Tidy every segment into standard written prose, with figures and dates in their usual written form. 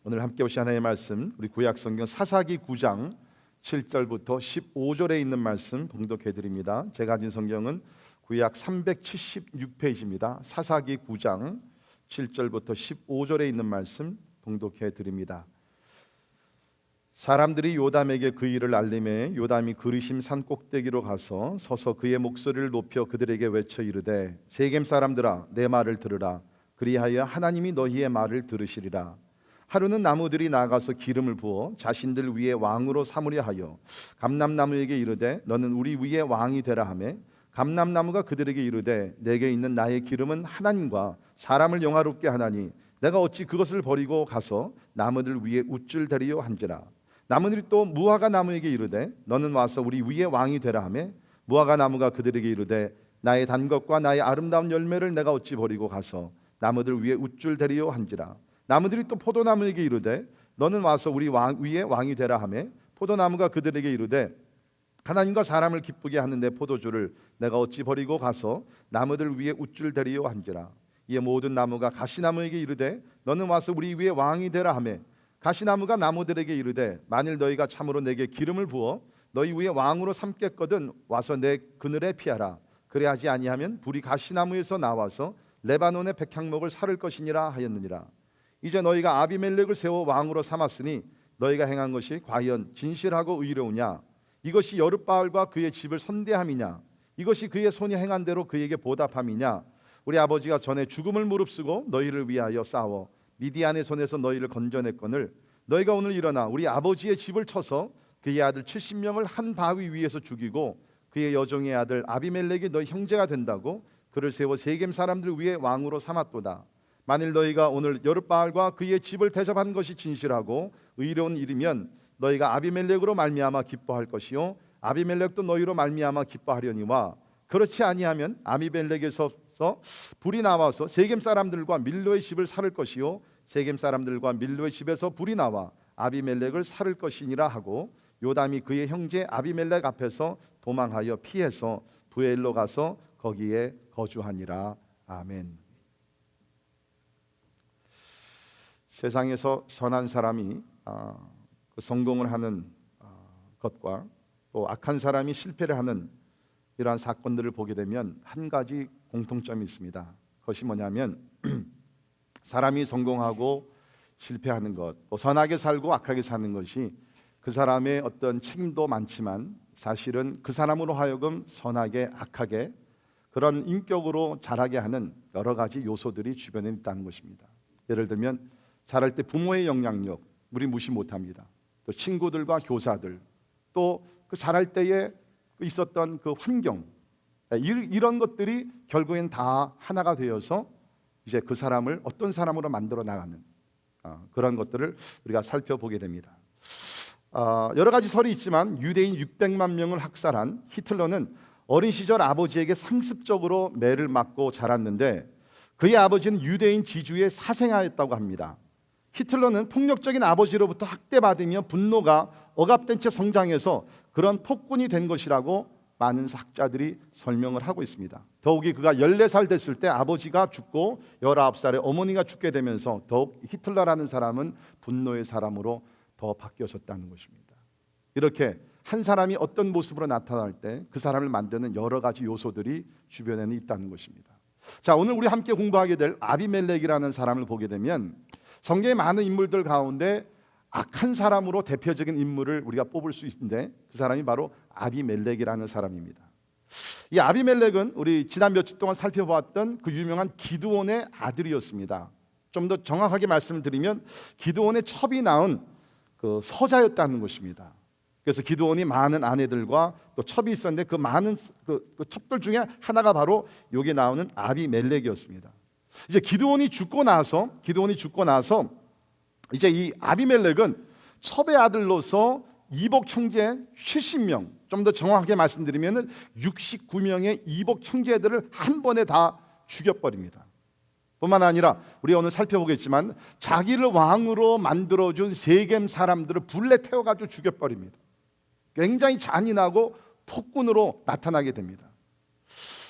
오늘 함께 보실 하나님의 말씀, 우리 구약 성경 사사기 9장 7절부터 15절에 있는 말씀 봉독해 드립니다. 제가 가진 성경은 구약 376페이지입니다. 사사기 9장 7절부터 15절에 있는 말씀 봉독해 드립니다. 사람들이 요담에게 그 일을 알림해 요담이 그리심 산 꼭대기로 가서 서서 그의 목소리를 높여 그들에게 외쳐 이르되 세겜 사람들아 내 말을 들으라. 그리하여 하나님이 너희의 말을 들으시리라. 하루는 나무들이 나가서 기름을 부어 자신들 위에 왕으로 삼으려 하여 감람나무에게 이르되 너는 우리 위에 왕이 되라 하매 감람나무가 그들에게 이르되 내게 있는 나의 기름은 하나님과 사람을 영화롭게 하나니 내가 어찌 그것을 버리고 가서 나무들 위에 우쭐 대리요 한지라. 나무들이 또 무화과 나무에게 이르되 너는 와서 우리 위에 왕이 되라 하매 무화과 나무가 그들에게 이르되 나의 단 것과 나의 아름다운 열매를 내가 어찌 버리고 가서 나무들 위에 우쭐 대리요 한지라. 나무들이 또 포도나무에게 이르되 너는 와서 우리 위에 왕이 되라 하매 포도나무가 그들에게 이르되 하나님과 사람을 기쁘게 하는 내 포도주를 내가 어찌 버리고 가서 나무들 위에 우쭐 대리요 한지라. 이에 모든 나무가 가시나무에게 이르되 너는 와서 우리 위에 왕이 되라 하매 가시나무가 나무들에게 이르되 만일 너희가 참으로 내게 기름을 부어 너희 위에 왕으로 삼겠거든 와서 내 그늘에 피하라. 그래하지 아니하면 불이 가시나무에서 나와서 레바논의 백향목을 사를 것이니라 하였느니라. 이제 너희가 아비멜렉을 세워 왕으로 삼았으니 너희가 행한 것이 과연 진실하고 의로우냐? 이것이 여룻바알과 그의 집을 선대함이냐? 이것이 그의 손이 행한 대로 그에게 보답함이냐? 우리 아버지가 전에 죽음을 무릅쓰고 너희를 위하여 싸워 미디안의 손에서 너희를 건져냈거늘 너희가 오늘 일어나 우리 아버지의 집을 쳐서 그의 아들 70명을 한 바위 위에서 죽이고 그의 여종의 아들 아비멜렉이 너희 형제가 된다고 그를 세워 세겜 사람들 위에 왕으로 삼았도다. 만일 너희가 오늘 여룻바알과 그의 집을 대접한 것이 진실하고 의로운 일이면 너희가 아비멜렉으로 말미암아 기뻐할 것이요 아비멜렉도 너희로 말미암아 기뻐하려니와 그렇지 아니하면 아비멜렉에서 불이 나와서 세겜 사람들과 밀로의 집을 살을 것이요 세겜 사람들과 밀로의 집에서 불이 나와 아비멜렉을 살을 것이니라 하고 요담이 그의 형제 아비멜렉 앞에서 도망하여 피해서 부엘로 가서 거기에 거주하니라. 아멘. 세상에서 선한 사람이 성공을 하는 것과 또 악한 사람이 실패를 하는 이러한 사건들을 보게 되면 한 가지 공통점이 있습니다. 그것이 뭐냐면 사람이 성공하고 실패하는 것, 또 선하게 살고 악하게 사는 것이 그 사람의 어떤 책임도 많지만 사실은 그 사람으로 하여금 선하게 악하게 그런 인격으로 자라게 하는 여러 가지 요소들이 주변에 있다는 것입니다. 예를 들면 자랄 때 부모의 영향력 우리 무시 못합니다. 또 친구들과 교사들, 또 그 자랄 때에 있었던 그 환경, 이런 것들이 결국엔 다 하나가 되어서 이제 그 사람을 어떤 사람으로 만들어 나가는 그런 것들을 우리가 살펴보게 됩니다. 여러 가지 설이 있지만 유대인 600만 명을 학살한 히틀러는 어린 시절 아버지에게 상습적으로 매를 맞고 자랐는데 그의 아버지는 유대인 지주의 사생아였다고 합니다. 히틀러는 폭력적인 아버지로부터 학대받으며 분노가 억압된 채 성장해서 그런 폭군이 된 것이라고 많은 학자들이 설명을 하고 있습니다. 더욱이 그가 14살 됐을 때 아버지가 죽고 19살에 어머니가 죽게 되면서 더욱 히틀러라는 사람은 분노의 사람으로 더 바뀌어졌다는 것입니다. 이렇게 한 사람이 어떤 모습으로 나타날 때 그 사람을 만드는 여러 가지 요소들이 주변에는 있다는 것입니다. 자, 오늘 우리 함께 공부하게 될 아비멜렉이라는 사람을 보게 되면 성경의 많은 인물들 가운데 악한 사람으로 대표적인 인물을 우리가 뽑을 수 있는데 그 사람이 바로 아비멜렉이라는 사람입니다. 이 아비멜렉은 우리 지난 며칠 동안 살펴보았던 그 유명한 기드온의 아들이었습니다. 좀 더 정확하게 말씀을 드리면 기드온의 첩이 낳은 그 서자였다는 것입니다. 그래서 기드온이 많은 아내들과 또 첩이 있었는데 그 많은 그 첩들 중에 하나가 바로 여기 나오는 아비멜렉이었습니다. 이제 기드온이 죽고 나서 이제 이 아비멜렉은 첩의 아들로서 이복 형제 70명, 좀 더 정확하게 말씀드리면 69명의 이복 형제들을 한 번에 다 죽여버립니다. 뿐만 아니라 우리 오늘 살펴보겠지만 자기를 왕으로 만들어준 세겜 사람들을 불에 태워가지고 죽여버립니다. 굉장히 잔인하고 폭군으로 나타나게 됩니다.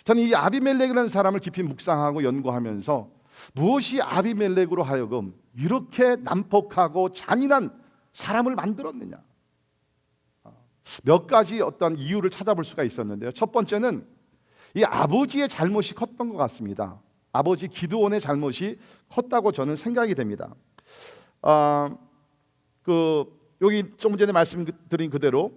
저는 이 아비멜렉이라는 사람을 깊이 묵상하고 연구하면서 무엇이 아비멜렉으로 하여금 이렇게 난폭하고 잔인한 사람을 만들었느냐? 몇 가지 어떤 이유를 찾아볼 수가 있었는데요. 첫 번째는 이 아버지의 잘못이 컸던 것 같습니다. 아버지 기드온의 잘못이 컸다고 저는 생각이 됩니다. 여기 좀 전에 말씀드린 그대로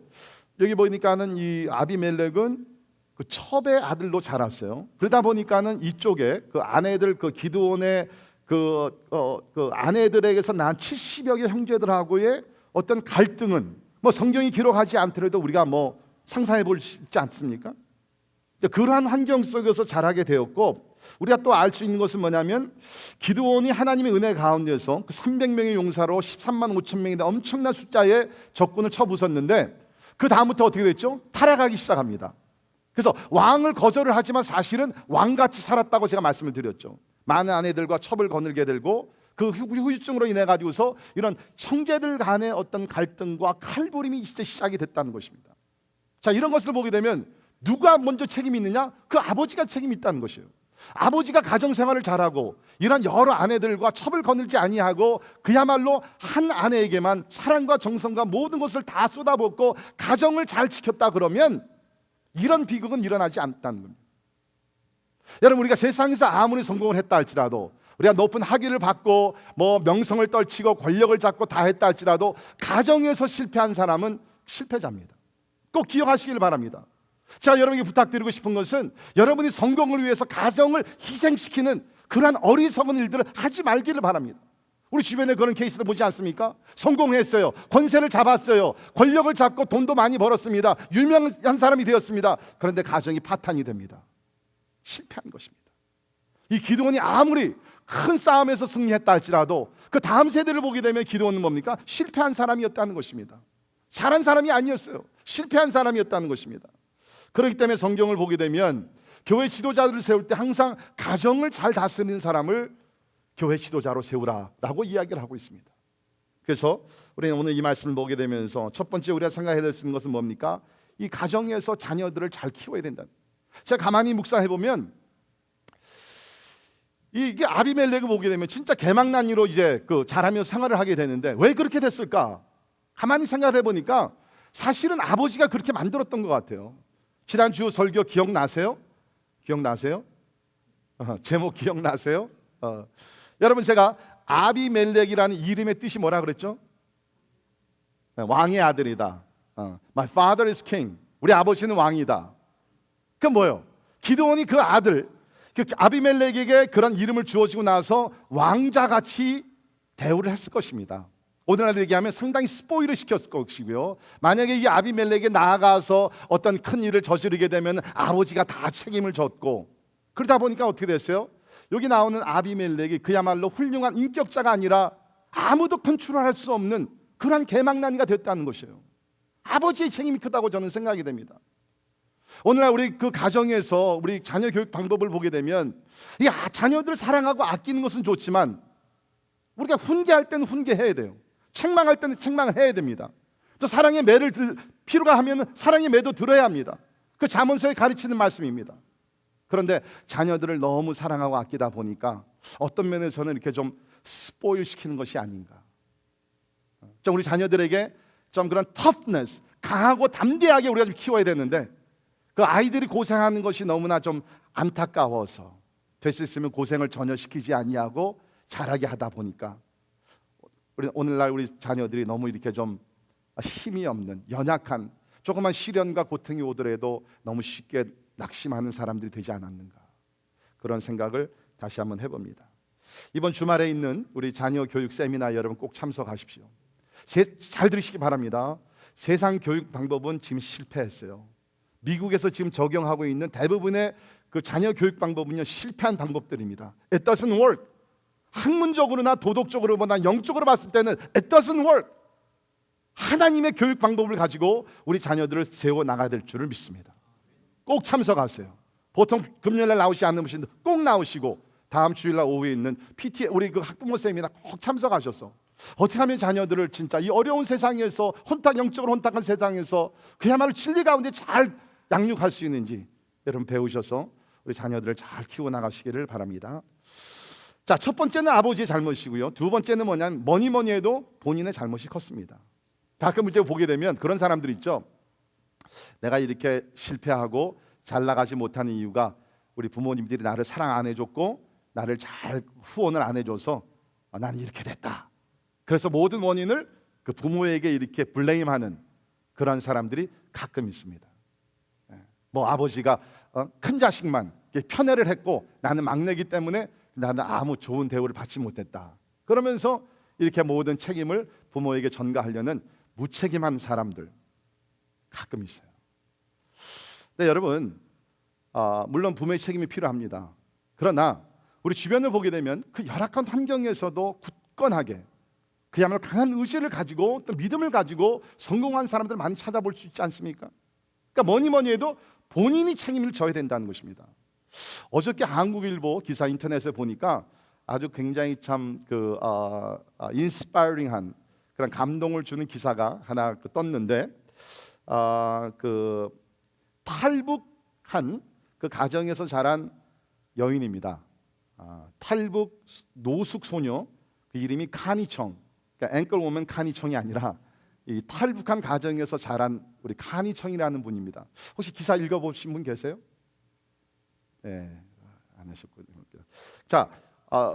여기 보니까는 이 아비멜렉은 그 첩의 아들로 자랐어요. 그러다 보니까는 이쪽에 그 아내들 그 기드온의 그 아내들에게서 난 70여 개 형제들하고의 어떤 갈등은 뭐 성경이 기록하지 않더라도 우리가 뭐 상상해 볼 수 있지 않습니까? 그러한 환경 속에서 자라게 되었고, 우리가 또 알 수 있는 것은 뭐냐면 기드온이 하나님의 은혜 가운데서 그 300명의 용사로 13만 5천 명의 엄청난 숫자의 적군을 쳐부쉈는데 그 다음부터 어떻게 됐죠? 타락하기 시작합니다. 그래서 왕을 거절을 하지만 사실은 왕같이 살았다고 제가 말씀을 드렸죠. 많은 아내들과 첩을 거늘게 되고 그 후유증으로 인해 가지고서 이런 형제들 간의 어떤 갈등과 칼부림이 이제 시작이 됐다는 것입니다. 자, 이런 것을 보게 되면 누가 먼저 책임이 있느냐? 그 아버지가 책임이 있다는 것이에요. 아버지가 가정생활을 잘하고 이런 여러 아내들과 첩을 거늘지 아니하고 그야말로 한 아내에게만 사랑과 정성과 모든 것을 다 쏟아붓고 가정을 잘 지켰다 그러면 이런 비극은 일어나지 않다는 겁니다. 여러분, 우리가 세상에서 아무리 성공을 했다 할지라도, 우리가 높은 학위를 받고 뭐 명성을 떨치고 권력을 잡고 다 했다 할지라도 가정에서 실패한 사람은 실패자입니다. 꼭 기억하시길 바랍니다. 제가 여러분에게 부탁드리고 싶은 것은 여러분이 성공을 위해서 가정을 희생시키는 그러한 어리석은 일들을 하지 말기를 바랍니다. 우리 주변에 그런 케이스를 보지 않습니까? 성공했어요, 권세를 잡았어요, 권력을 잡고 돈도 많이 벌었습니다, 유명한 사람이 되었습니다. 그런데 가정이 파탄이 됩니다. 실패한 것입니다. 이 기드온이 아무리 큰 싸움에서 승리했다 할지라도 그 다음 세대를 보게 되면 기드온은 뭡니까? 실패한 사람이었다는 것입니다. 잘한 사람이 아니었어요. 실패한 사람이었다는 것입니다. 그렇기 때문에 성경을 보게 되면 교회 지도자들을 세울 때 항상 가정을 잘 다스리는 사람을 교회 지도자로 세우라라고 이야기를 하고 있습니다. 그래서 우리는 오늘 이 말씀을 보게 되면서 첫 번째 우리가 생각해야 될 수 있는 것은 뭡니까? 이 가정에서 자녀들을 잘 키워야 된다. 제가 가만히 묵상해 보면 이게 아비멜렉을 보게 되면 진짜 개망난이로 이제 자라면서 생활을 하게 되는데 왜 그렇게 됐을까? 가만히 생각을 해보니까 사실은 아버지가 그렇게 만들었던 것 같아요. 지난주 설교 기억나세요? 기억나세요? 제목 기억나세요? 여러분, 제가 아비멜렉이라는 이름의 뜻이 뭐라 그랬죠? 왕의 아들이다. My father is king. 우리 아버지는 왕이다. 그 뭐예요? 기드온이 그 아들, 그 아비멜렉에게 그런 이름을 주어지고 나서 왕자같이 대우를 했을 것입니다. 오늘날로 얘기하면 상당히 스포일을 시켰을 것이고요. 만약에 이 아비멜렉에 나아가서 어떤 큰 일을 저지르게 되면 아버지가 다 책임을 졌고, 그러다 보니까 어떻게 됐어요? 여기 나오는 아비멜렉이 그야말로 훌륭한 인격자가 아니라 아무도 컨트롤할 수 없는 그러한 개망난이가 됐다는 것이에요. 아버지의 책임이 크다고 저는 생각이 됩니다. 오늘날 우리 그 가정에서 우리 자녀 교육 방법을 보게 되면 이 자녀들을 사랑하고 아끼는 것은 좋지만 우리가 훈계할 때는 훈계해야 돼요. 책망할 때는 책망을 해야 됩니다. 또 사랑의 매를 들 필요가 하면 사랑의 매도 들어야 합니다. 그 잠언서에 가르치는 말씀입니다. 그런데 자녀들을 너무 사랑하고 아끼다 보니까 어떤 면에서는 이렇게 좀 스포일 시키는 것이 아닌가. 좀 우리 자녀들에게 좀 그런 터프네스, 강하고 담대하게 우리가 좀 키워야 되는데 그 아이들이 고생하는 것이 너무나 좀 안타까워서 될 수 있으면 고생을 전혀 시키지 아니하고 잘하게 하다 보니까 오늘날 우리 자녀들이 너무 이렇게 좀 힘이 없는, 연약한, 조그만 시련과 고통이 오더라도 너무 쉽게 낙심하는 사람들이 되지 않았는가, 그런 생각을 다시 한번 해봅니다. 이번 주말에 있는 우리 자녀 교육 세미나 여러분 꼭 참석하십시오. 잘 들으시기 바랍니다. 세상 교육 방법은 지금 실패했어요. 미국에서 지금 적용하고 있는 대부분의 그 자녀 교육 방법은요, 실패한 방법들입니다. It doesn't work. 학문적으로나 도덕적으로나 영적으로 봤을 때는 It doesn't work. 하나님의 교육 방법을 가지고 우리 자녀들을 세워 나가야 될 줄을 믿습니다. 꼭 참석하세요. 보통 금요일날 나오시지 않는 분들 꼭 나오시고 다음 주일날 오후에 있는 PT 우리 그 학부모 세미나 꼭 참석하셔서 어떻게 하면 자녀들을 진짜 이 어려운 세상에서 영적으로 혼탁한 세상에서 그야말로 진리 가운데 잘 양육할 수 있는지 여러분 배우셔서 우리 자녀들을 잘 키워 나가시기를 바랍니다. 자, 첫 번째는 아버지의 잘못이고요. 두 번째는 뭐냐면 뭐니 해도 본인의 잘못이 컸습니다. 가끔 이제 보게 되면 그런 사람들 있죠. 내가 이렇게 실패하고 잘 나가지 못하는 이유가 우리 부모님들이 나를 사랑 안 해줬고 나를 잘 후원을 안 해줘서 나는 이렇게 됐다. 그래서 모든 원인을 그 부모에게 이렇게 블레임하는 그런 사람들이 가끔 있습니다. 뭐 아버지가 큰 자식만 편애를 했고 나는 막내기 때문에 나는 아무 좋은 대우를 받지 못했다. 그러면서 이렇게 모든 책임을 부모에게 전가하려는 무책임한 사람들 가끔 있어요. 네, 여러분, 물론 부모의 책임이 필요합니다. 그러나 우리 주변을 보게 되면 그 열악한 환경에서도 굳건하게 그야말로 강한 의지를 가지고 또 믿음을 가지고 성공한 사람들 많이 찾아볼 수 있지 않습니까? 그러니까 뭐니 해도 본인이 책임을 져야 된다는 것입니다. 어저께 한국일보 기사 인터넷에 보니까 아주 굉장히 참 인스파이링한 그런 감동을 주는 기사가 하나 떴는데 그 탈북한 그 가정에서 자란 여인입니다. 탈북 노숙 소녀, 그 이름이 카니청. 그러니까 앵글워먼 카니청이 아니라 이 탈북한 가정에서 자란 우리 카니청이라는 분입니다. 혹시 기사 읽어보신 분 계세요? 네, 안 하셨거든요. 자,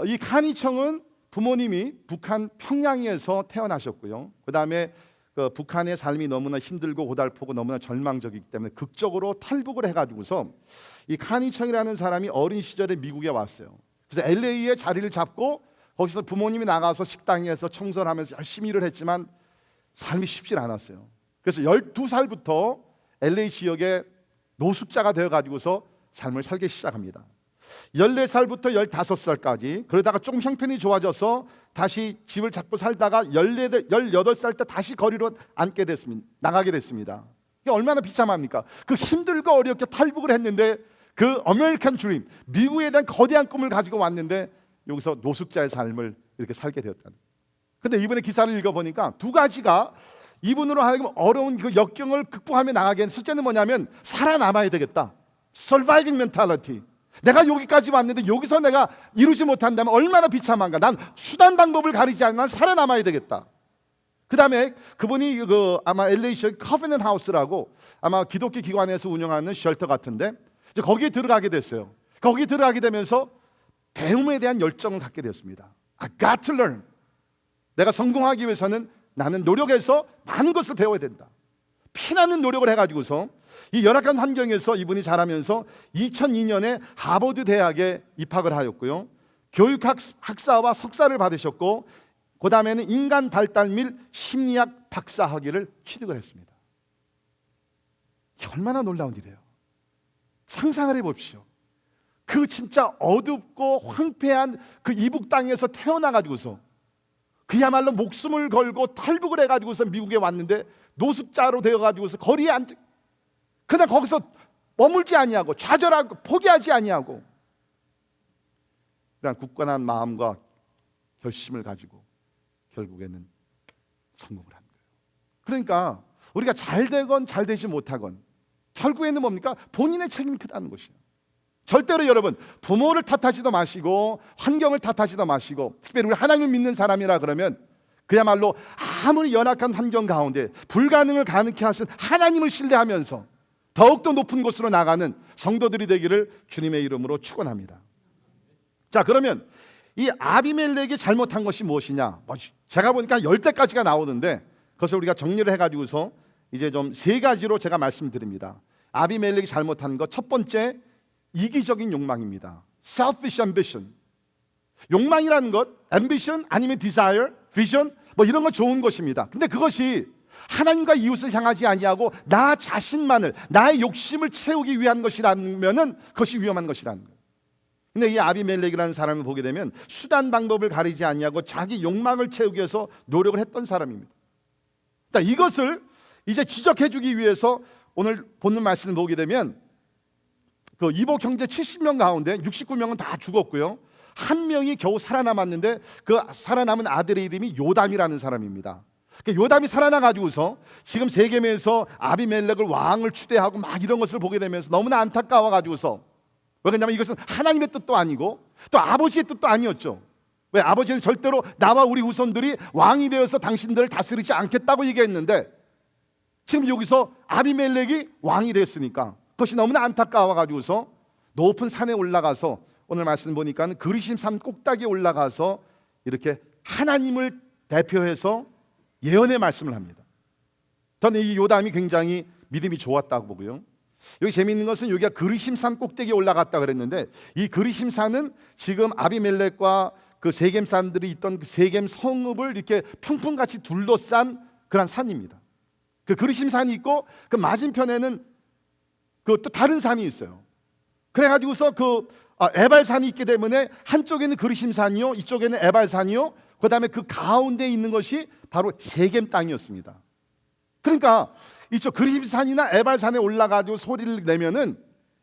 이 카니청은 부모님이 북한 평양에서 태어나셨고요. 그 다음에 그 북한의 삶이 너무나 힘들고 고달프고 너무나 절망적이기 때문에 극적으로 탈북을 해가지고서 이 카니청이라는 사람이 어린 시절에 미국에 왔어요. 그래서 LA에 자리를 잡고 거기서 부모님이 나가서 식당에서 청소를 하면서 열심히 일을 했지만 삶이 쉽지 않았어요. 그래서 12살부터 LA 지역에 노숙자가 되어가지고서 삶을 살기 시작합니다. 14살부터 15살까지 그러다가 조금 형편이 좋아져서 다시 집을 잡고 살다가 18살 때 다시 거리로 나가게 됐습니다. 이게 얼마나 비참합니까? 그 힘들고 어렵게 탈북을 했는데 그 아메리칸 드림, 미국에 대한 거대한 꿈을 가지고 왔는데 여기서 노숙자의 삶을 이렇게 살게 되었다는. 근데 이번에 기사를 읽어보니까 두 가지가 이분으로 하여금 어려운 그 역경을 극복하며 나가게 한 첫째는 뭐냐면 살아남아야 되겠다. Surviving mentality. 내가 여기까지 왔는데 여기서 내가 이루지 못한다면 얼마나 비참한가. 난 수단 방법을 가리지 않고 난 살아남아야 되겠다. 그 다음에 그분이 아마 LA 지역 커비넌트 하우스라고 아마 기독교 기관에서 운영하는 쉘터 같은데 이제 거기에 들어가게 됐어요. 거기 들어가게 되면서 배움에 대한 열정을 갖게 되었습니다. I got to learn. 내가 성공하기 위해서는 나는 노력해서 많은 것을 배워야 된다. 피나는 노력을 해가지고서 이 열악한 환경에서 이분이 자라면서 2002년에 하버드 대학에 입학을 하였고요. 교육학 학사와 석사를 받으셨고 그 다음에는 인간 발달 및 심리학 박사 학위를 취득을 했습니다. 얼마나 놀라운 일이에요. 상상을 해봅시오. 그 진짜 어둡고 황폐한 그 이북 땅에서 태어나가지고서 그야말로 목숨을 걸고 탈북을 해가지고서 미국에 왔는데 노숙자로 되어가지고서 거리에 앉아 그냥 거기서 머물지 아니하고 좌절하고 포기하지 아니하고 그냥 굳건한 마음과 결심을 가지고 결국에는 성공을 한 거예요. 그러니까 우리가 잘 되건 잘 되지 못하건 결국에는 뭡니까? 본인의 책임이 크다는 것이에요. 절대로 여러분 부모를 탓하지도 마시고 환경을 탓하지도 마시고 특별히 우리 하나님을 믿는 사람이라 그러면 그야말로 아무리 연약한 환경 가운데 불가능을 가능케 하신 하나님을 신뢰하면서 더욱더 높은 곳으로 나가는 성도들이 되기를 주님의 이름으로 축원합니다. 자, 그러면 이 아비멜렉이 잘못한 것이 무엇이냐? 제가 보니까 10대까지가 나오는데 그것을 우리가 정리를 해가지고서 이제 좀 세 가지로 제가 말씀드립니다. 아비멜렉이 잘못한 것 첫 번째 이기적인 욕망입니다. Selfish ambition. 욕망이라는 것, ambition 아니면 desire, vision 뭐 이런 거 좋은 것입니다. 근데 그것이 하나님과 이웃을 향하지 아니하고 나 자신만을 나의 욕심을 채우기 위한 것이라면은 그것이 위험한 것이라는 거예요. 근데 이 아비멜렉이라는 사람을 보게 되면 수단 방법을 가리지 아니하고 자기 욕망을 채우기 위해서 노력을 했던 사람입니다. 이것을 이제 지적해주기 위해서 오늘 본문 말씀을 보게 되면 그 이복 형제 70명 가운데 69명은 다 죽었고요. 한 명이 겨우 살아남았는데 그 살아남은 아들의 이름이 요담이라는 사람입니다. 요담이 살아나가지고서 지금 세겜에서 아비멜렉을 왕을 추대하고 막 이런 것을 보게 되면서 너무나 안타까워가지고서 왜 그러냐면 이것은 하나님의 뜻도 아니고 또 아버지의 뜻도 아니었죠. 왜? 아버지는 절대로 나와 우리 후손들이 왕이 되어서 당신들을 다스리지 않겠다고 얘기했는데 지금 여기서 아비멜렉이 왕이 됐으니까 그것이 너무나 안타까워가지고서 높은 산에 올라가서, 오늘 말씀 보니까 그리심 산 꼭대기에 올라가서 이렇게 하나님을 대표해서 예언의 말씀을 합니다. 저는 이 요담이 굉장히 믿음이 좋았다고 보고요. 여기 재미있는 것은 여기가 그리심 산 꼭대기에 올라갔다 그랬는데, 이 그리심 산은 지금 아비멜렉과 그 세겜 사람들이 있던 그 세겜 성읍을 이렇게 평풍같이 둘러싼 그런 산입니다. 그 그리심 산이 있고 그 맞은편에는 그 또 다른 산이 있어요. 그래가지고서 그 에발산이 있기 때문에 한쪽에는 그리심 산이요, 이쪽에는 에발산이요, 그 다음에 그 가운데 있는 것이 바로 세겜 땅이었습니다. 그러니까 이쪽 그리심 산이나 에발산에 올라가지고 소리를 내면은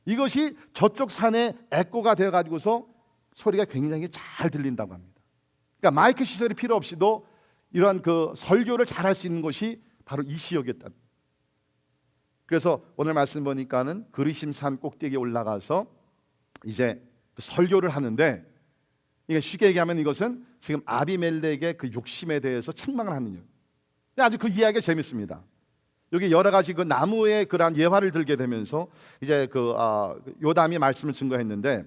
이것이 저쪽 산의 에코가 되어가지고서 소리가 굉장히 잘 들린다고 합니다. 그러니까 마이크 시설이 필요 없이도 이러한 그 설교를 잘할 수 있는 것이 바로 이 지역이었다. 그래서 오늘 말씀 보니까는 그리심 산 꼭대기에 올라가서 이제 설교를 하는데, 이게 쉽게 얘기하면 이것은 지금 아비멜렉의 그 욕심에 대해서 책망을 하는 이유. 아주 그 이야기가 재밌습니다. 여기 여러 가지 그 나무의 그러한 예화를 들게 되면서 이제 그 요담이 말씀을 증거했는데,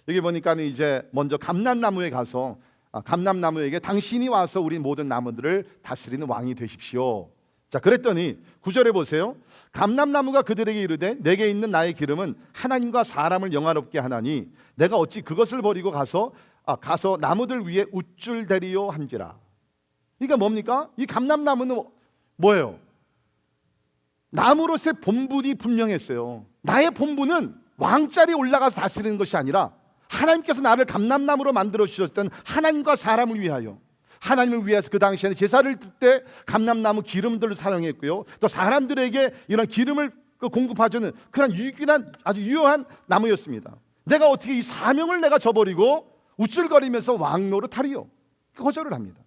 여기 보니까는 이제 먼저 감람나무에 가서 감람나무에게 당신이 와서 우리 모든 나무들을 다스리는 왕이 되십시오. 자, 그랬더니 9절에 보세요. 감람나무가 그들에게 이르되 내게 있는 나의 기름은 하나님과 사람을 영화롭게 하나니 내가 어찌 그것을 버리고 가서 나무들 위에 우쭐대리요 한지라. 그러니까 뭡니까? 이 감람나무는 뭐예요? 나무로서의 본분이 분명했어요. 나의 본분은 왕자리에 올라가서 다스리는 것이 아니라 하나님께서 나를 감람나무로 만들어 주셨던 하나님과 사람을 위하여, 하나님을 위해서 그 당시에는 제사를 들 때 감람나무 기름들을 사용했고요, 또 사람들에게 이런 기름을 공급하주는 그런 유익한 아주 유효한 나무였습니다. 내가 어떻게 이 사명을 내가 저버리고 우쭐거리면서 왕 노릇하리요? 거절을 합니다.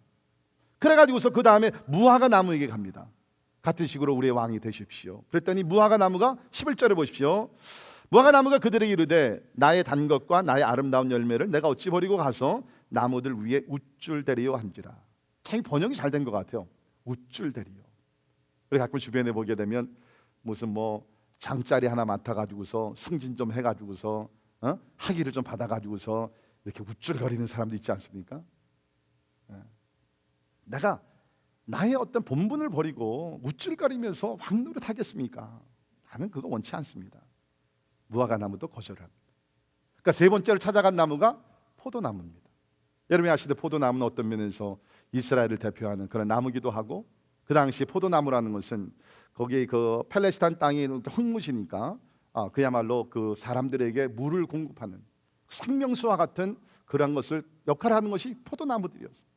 그래가지고서 그 다음에 무화과 나무에게 갑니다. 같은 식으로 우리의 왕이 되십시오. 그랬더니 무화과 나무가 11절에 보십시오. 무화과 나무가 그들에게 이르되 나의 단 것과 나의 아름다운 열매를 내가 어찌 버리고 가서 나무들 위에 우쭐대리요 한지라. 참 번역이 잘 된 것 같아요. 우쭐대리요. 우리 가끔 주변에 보게 되면 무슨 뭐 장자리 하나 맡아가지고서 승진 좀 해가지고서 학위를 좀 받아가지고서 이렇게 우쭐거리는 사람도 있지 않습니까? 내가 나의 어떤 본분을 버리고 우쭐거리면서 왕노릇 하겠습니까? 나는 그거 원치 않습니다. 무화과 나무도 거절합니다. 그러니까 세 번째로 찾아간 나무가 포도나무입니다. 여러분이 아시듯 포도나무는 어떤 면에서 이스라엘을 대표하는 그런 나무기도 하고, 그 당시 포도나무라는 것은 거기 그 팔레스타인 땅이 흙무시니까 그야말로 그 사람들에게 물을 공급하는 생명수와 같은 그런 것을 역할을 하는 것이 포도나무들이었어요.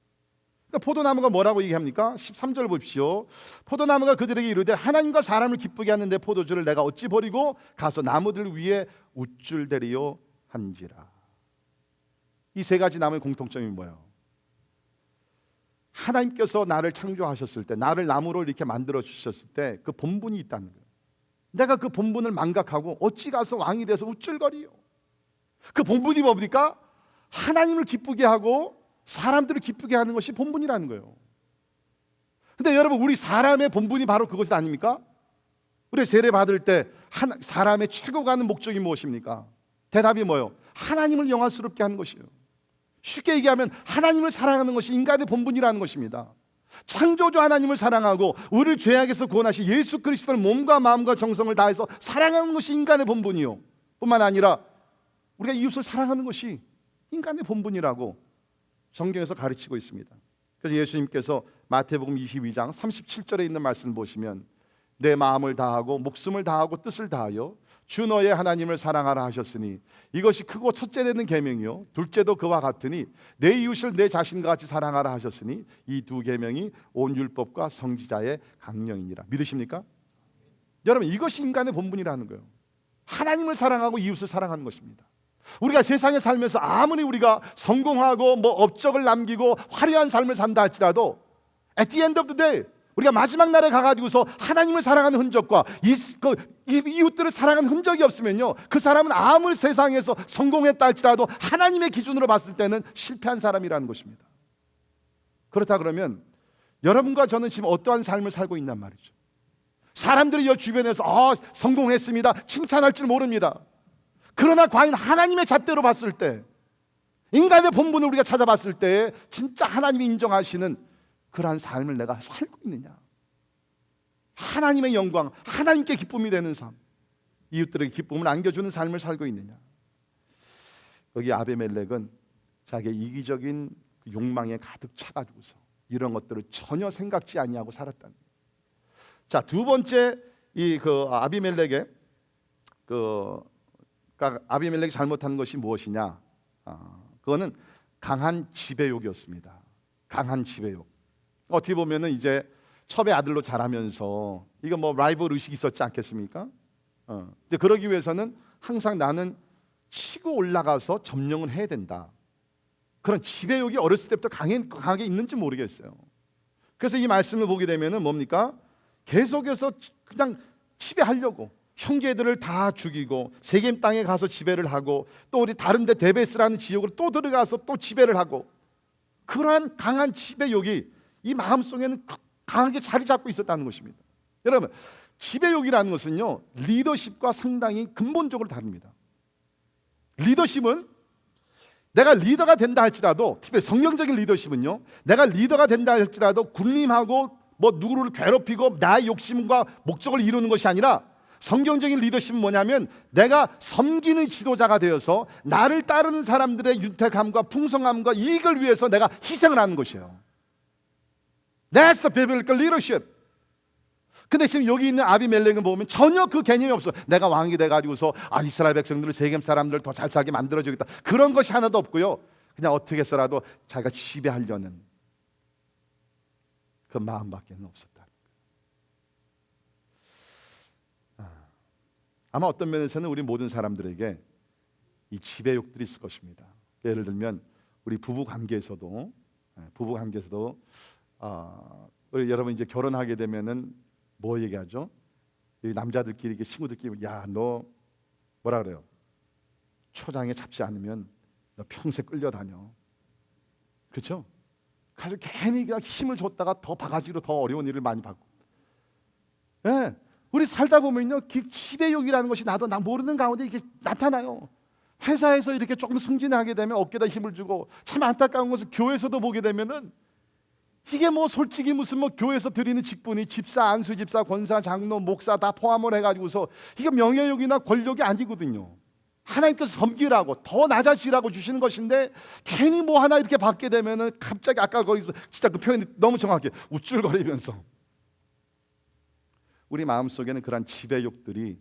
그러니까 포도나무가 뭐라고 얘기합니까? 13절 보십시오. 포도나무가 그들에게 이르되 하나님과 사람을 기쁘게 하는 내 포도주를 내가 어찌 버리고 가서 나무들 위에 우쭐대리요 한지라. 이 세 가지 나무의 공통점이 뭐예요? 하나님께서 나를 창조하셨을 때, 나를 나무로 이렇게 만들어 주셨을 때 그 본분이 있다는 거예요. 내가 그 본분을 망각하고 어찌 가서 왕이 돼서 우쭐거리요? 그 본분이 뭡니까? 하나님을 기쁘게 하고 사람들을 기쁘게 하는 것이 본분이라는 거예요. 근데 여러분, 우리 사람의 본분이 바로 그것이 아닙니까? 우리 세례 받을 때 사람의 최고 가는 목적이 무엇입니까? 대답이 뭐예요? 하나님을 영광스럽게 하는 것이에요. 쉽게 얘기하면 하나님을 사랑하는 것이 인간의 본분이라는 것입니다. 창조주 하나님을 사랑하고 우리를 죄악에서 구원하신 예수 그리스도를 몸과 마음과 정성을 다해서 사랑하는 것이 인간의 본분이요, 뿐만 아니라 우리가 이웃을 사랑하는 것이 인간의 본분이라고 성경에서 가르치고 있습니다. 그래서 예수님께서 마태복음 22장 37절에 있는 말씀을 보시면 내 마음을 다하고 목숨을 다하고 뜻을 다하여 주 너의 하나님을 사랑하라 하셨으니 이것이 크고 첫째 되는 계명이요 둘째도 그와 같으니 내 이웃을 내 자신과 같이 사랑하라 하셨으니 이 두 계명이 온 율법과 선지자의 강령이니라. 믿으십니까? 여러분, 이것이 인간의 본분이라는 거예요. 하나님을 사랑하고 이웃을 사랑하는 것입니다. 우리가 세상에 살면서 아무리 우리가 성공하고 뭐 업적을 남기고 화려한 삶을 산다 할지라도 at the end of the day 우리가 마지막 날에 가가지고서 하나님을 사랑하는 흔적과 이웃들을 사랑하는 흔적이 없으면요, 그 사람은 아무리 세상에서 성공했다 할지라도 하나님의 기준으로 봤을 때는 실패한 사람이라는 것입니다. 그렇다 그러면 여러분과 저는 지금 어떠한 삶을 살고 있단 말이죠. 사람들이 여 주변에서 성공했습니다 칭찬할 줄 모릅니다. 그러나 과연 하나님의 잣대로 봤을 때, 인간의 본분을 우리가 찾아봤을 때 진짜 하나님이 인정하시는 그러한 삶을 내가 살고 있느냐, 하나님의 영광, 하나님께 기쁨이 되는 삶, 이웃들에게 기쁨을 안겨주는 삶을 살고 있느냐. 여기 아비멜렉은 자기의 이기적인 욕망에 가득 차가지고서 이런 것들을 전혀 생각지 아니하고 살았다는 거예요. 자, 두 번째 아비멜렉의 아비멜렉이 잘못한 것이 무엇이냐? 그거는 강한 지배욕이었습니다. 강한 지배욕. 어떻게 보면은 이제 첩의 아들로 자라면서 이거 뭐 라이벌 의식이 있었지 않겠습니까? 근데 그러기 위해서는 항상 나는 치고 올라가서 점령을 해야 된다. 그런 지배욕이 어렸을 때부터 강하게 있는지 모르겠어요. 그래서 이 말씀을 보게 되면은 뭡니까? 계속해서 그냥 지배하려고 형제들을 다 죽이고 세겜 땅에 가서 지배를 하고, 또 우리 다른 데 데베스라는 지역으로 또 들어가서 또 지배를 하고, 그러한 강한 지배욕이 이 마음속에는 강하게 자리 잡고 있었다는 것입니다. 여러분, 지배욕이라는 것은요, 리더십과 상당히 근본적으로 다릅니다. 리더십은 내가 리더가 된다 할지라도, 특별히 성경적인 리더십은요, 내가 리더가 된다 할지라도 군림하고 뭐 누구를 괴롭히고 나의 욕심과 목적을 이루는 것이 아니라, 성경적인 리더십은 뭐냐면 내가 섬기는 지도자가 되어서 나를 따르는 사람들의 윤택함과 풍성함과 이익을 위해서 내가 희생을 하는 것이에요. That's the biblical leadership. 근데 지금 여기 있는 아비멜렉을 보면 전혀 그 개념이 없어. 내가 왕이 돼가지고서 이스라엘 백성들을, 세겜 사람들을 더 잘 살게 만들어주겠다, 그런 것이 하나도 없고요. 그냥 어떻게 해서라도 자기가 지배하려는 그 마음밖에 없었다. 아마 어떤 면에서는 우리 모든 사람들에게 이 지배욕들이 있을 것입니다. 예를 들면 우리 부부 관계에서도 우리 여러분 이제 결혼하게 되면은 뭐 얘기하죠? 이 남자들끼리, 친구들끼리, 야, 너 뭐라 그래요? 초장에 잡지 않으면 너 평생 끌려다녀. 그렇죠? 그래서 괜히 그냥 힘을 줬다가 더 바가지로 더 어려운 일을 많이 받고. 예, 우리 살다 보면요, 지배욕이라는 것이 나 모르는 가운데 이게 나타나요. 회사에서 이렇게 조금 승진하게 되면 어깨에다 힘을 주고, 참 안타까운 것은 교회에서도 보게 되면은 이게 뭐 솔직히 무슨 뭐 교회에서 드리는 직분이 집사, 안수집사, 권사, 장로, 목사 다 포함을 해가지고서 이게 명예욕이나 권력이 아니거든요. 하나님께서 섬기라고, 더 낮아지라고 주시는 것인데, 괜히 뭐 하나 이렇게 받게 되면은 갑자기 아까 거기서 진짜 그 표현이 너무 정확해, 우쭐거리면서. 우리 마음속에는 그러한 지배욕들이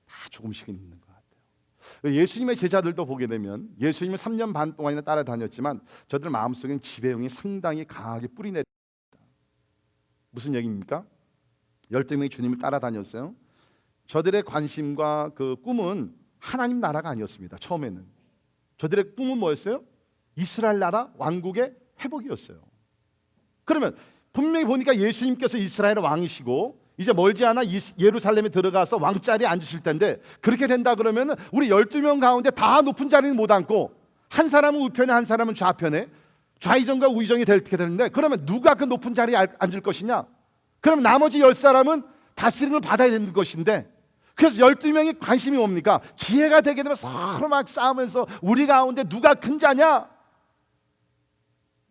다 조금씩은 있는 것 같아요. 예수님의 제자들도 보게 되면, 예수님은 3년 반 동안이나 따라다녔지만 저들 마음속에는 지배욕이 상당히 강하게 뿌리내립니다. 무슨 얘기입니까? 12명이 주님을 따라다녔어요. 저들의 관심과 그 꿈은 하나님 나라가 아니었습니다. 처음에는 저들의 꿈은 뭐였어요? 이스라엘 나라 왕국의 회복이었어요. 그러면 분명히 보니까 예수님께서 이스라엘의 왕이시고 이제 멀지 않아 예루살렘에 들어가서 왕자리에 앉으실 텐데, 그렇게 된다 그러면 우리 12명 가운데 다 높은 자리는 못 앉고 한 사람은 우편에 한 사람은 좌편에, 좌의정과 우의정이 되게 되는데, 그러면 누가 그 높은 자리에 앉을 것이냐? 그럼 나머지 10사람은 다스림을 받아야 되는 것인데, 그래서 12명이 관심이 뭡니까? 기회가 되게 되면 서로 막 싸우면서 우리 가운데 누가 큰 자냐?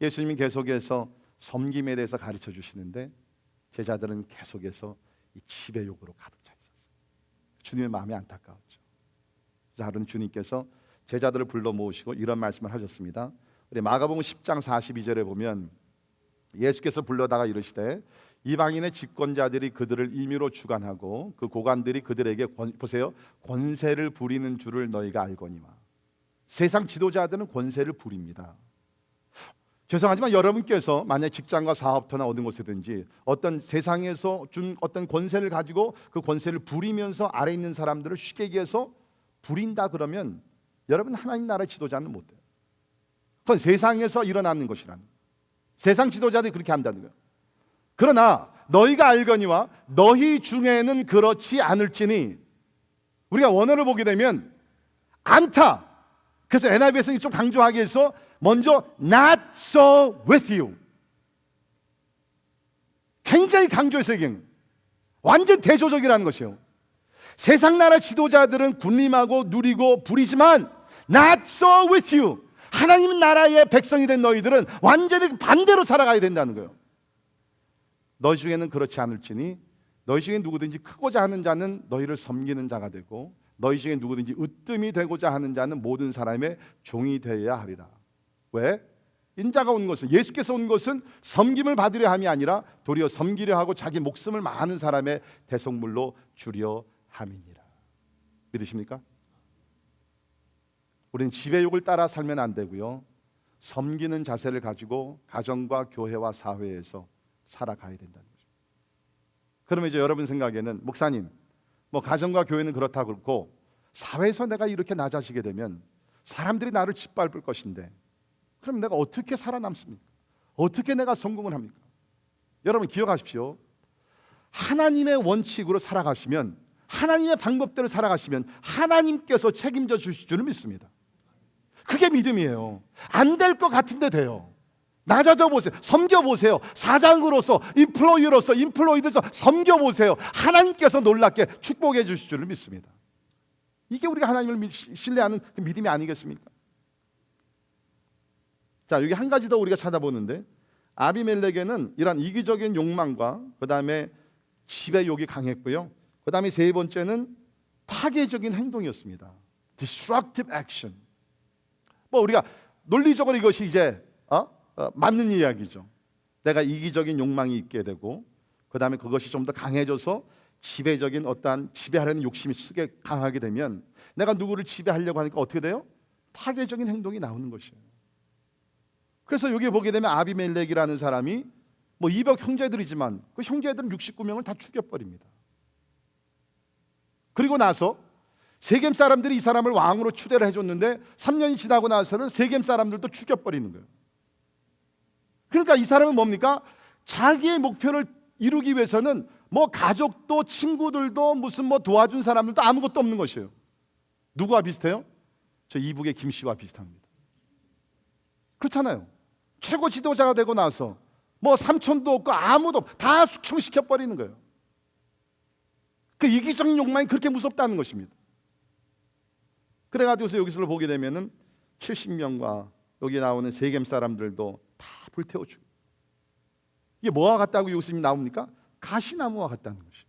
예수님이 계속해서 섬김에 대해서 가르쳐 주시는데 제자들은 계속해서 이 지배욕으로 가득 차 있었어요. 주님의 마음이 안타까웠죠. 하루는 주님께서 제자들을 불러 모으시고 이런 말씀을 하셨습니다. 우리 마가복음 10장 42절에 보면 예수께서 불러다가 이르시되 이방인의 집권자들이 그들을 임의로 주관하고 그 고관들이 그들에게 보세요, 권세를 부리는 줄을 너희가 알거니와. 세상 지도자들은 권세를 부립니다. 죄송하지만 여러분께서 만약 직장과 사업터나 어느 곳에든지 어떤 세상에서 준 어떤 권세를 가지고 그 권세를 부리면서 아래 있는 사람들을 쉽게 얘기해서 부린다 그러면 여러분 하나님 나라의 지도자는 못 돼요. 그건 세상에서 일어나는 것이라는, 세상 지도자들이 그렇게 한다는 거예요. 그러나 너희가 알거니와 너희 중에는 그렇지 않을지니. 우리가 원어를 보게 되면 않다. 그래서 NIV에서는 좀 강조하기 위해서 먼저 not so with you. 굉장히 강조해서 얘기해요. 완전 대조적이라는 것이에요. 세상 나라 지도자들은 군림하고 누리고 부리지만 not so with you. 하나님 나라의 백성이 된 너희들은 완전히 반대로 살아가야 된다는 거예요. 너희 중에는 그렇지 않을지니 너희 중에 누구든지 크고자 하는 자는 너희를 섬기는 자가 되고 너희 중에 누구든지 으뜸이 되고자 하는 자는 모든 사람의 종이 되어야 하리라. 왜? 인자가 온 것은, 예수께서 온 것은 섬김을 받으려 함이 아니라 도리어 섬기려 하고 자기 목숨을 많은 사람의 대속물로 주려 함이니라. 믿으십니까? 우리는 지배욕을 따라 살면 안 되고요, 섬기는 자세를 가지고 가정과 교회와 사회에서 살아가야 된다는 거죠. 그러면 이제 여러분 생각에는, 목사님, 뭐 가정과 교회는 그렇다 그렇고 사회에서 내가 이렇게 낮아지게 되면 사람들이 나를 짓밟을 것인데 그럼 내가 어떻게 살아남습니까? 어떻게 내가 성공을 합니까? 여러분 기억하십시오. 하나님의 원칙으로 살아가시면, 하나님의 방법대로 살아가시면 하나님께서 책임져 주실 줄을 믿습니다. 그게 믿음이에요. 안 될 것 같은데 돼요. 낮아져 보세요. 섬겨 보세요. 사장으로서, 인플로이들로서 섬겨 보세요. 하나님께서 놀랍게 축복해 주실 줄을 믿습니다. 이게 우리가 하나님을 신뢰하는 그 믿음이 아니겠습니까? 자, 여기 한 가지 더 우리가 찾아보는데, 아비멜렉에는 이런 이기적인 욕망과 그 다음에 지배욕이 강했고요, 그 다음에 세 번째는 파괴적인 행동이었습니다. Destructive action. 뭐 우리가 논리적으로 이것이 이제 맞는 이야기죠. 내가 이기적인 욕망이 있게 되고 그 다음에 그것이 좀 더 강해져서 지배적인 어떠한 지배하려는 욕심이 크게 강하게 되면 내가 누구를 지배하려고 하니까 어떻게 돼요? 파괴적인 행동이 나오는 것이에요. 그래서 여기 보게 되면 아비멜렉이라는 사람이 뭐 200 형제들이지만 그 형제들은 69명을 다 죽여버립니다. 그리고 나서 세겜 사람들이 이 사람을 왕으로 추대를 해줬는데 3년이 지나고 나서는 세겜 사람들도 죽여버리는 거예요. 그러니까 이 사람은 뭡니까? 자기의 목표를 이루기 위해서는 뭐 가족도 친구들도 무슨 뭐 도와준 사람들도 아무것도 없는 것이에요. 누구와 비슷해요? 저 이북의 김 씨와 비슷합니다. 그렇잖아요. 최고 지도자가 되고 나서 뭐 삼촌도 없고 아무도 없고 다 숙청시켜 버리는 거예요. 그 이기적인 욕망이 그렇게 무섭다는 것입니다. 그래가지고서 여기서 보게 되면은 70명과 여기 나오는 세겜 사람들도 다 불태워주고, 이게 뭐와 같다고 예수님이 나옵니까? 가시나무와 같다는 것이에요.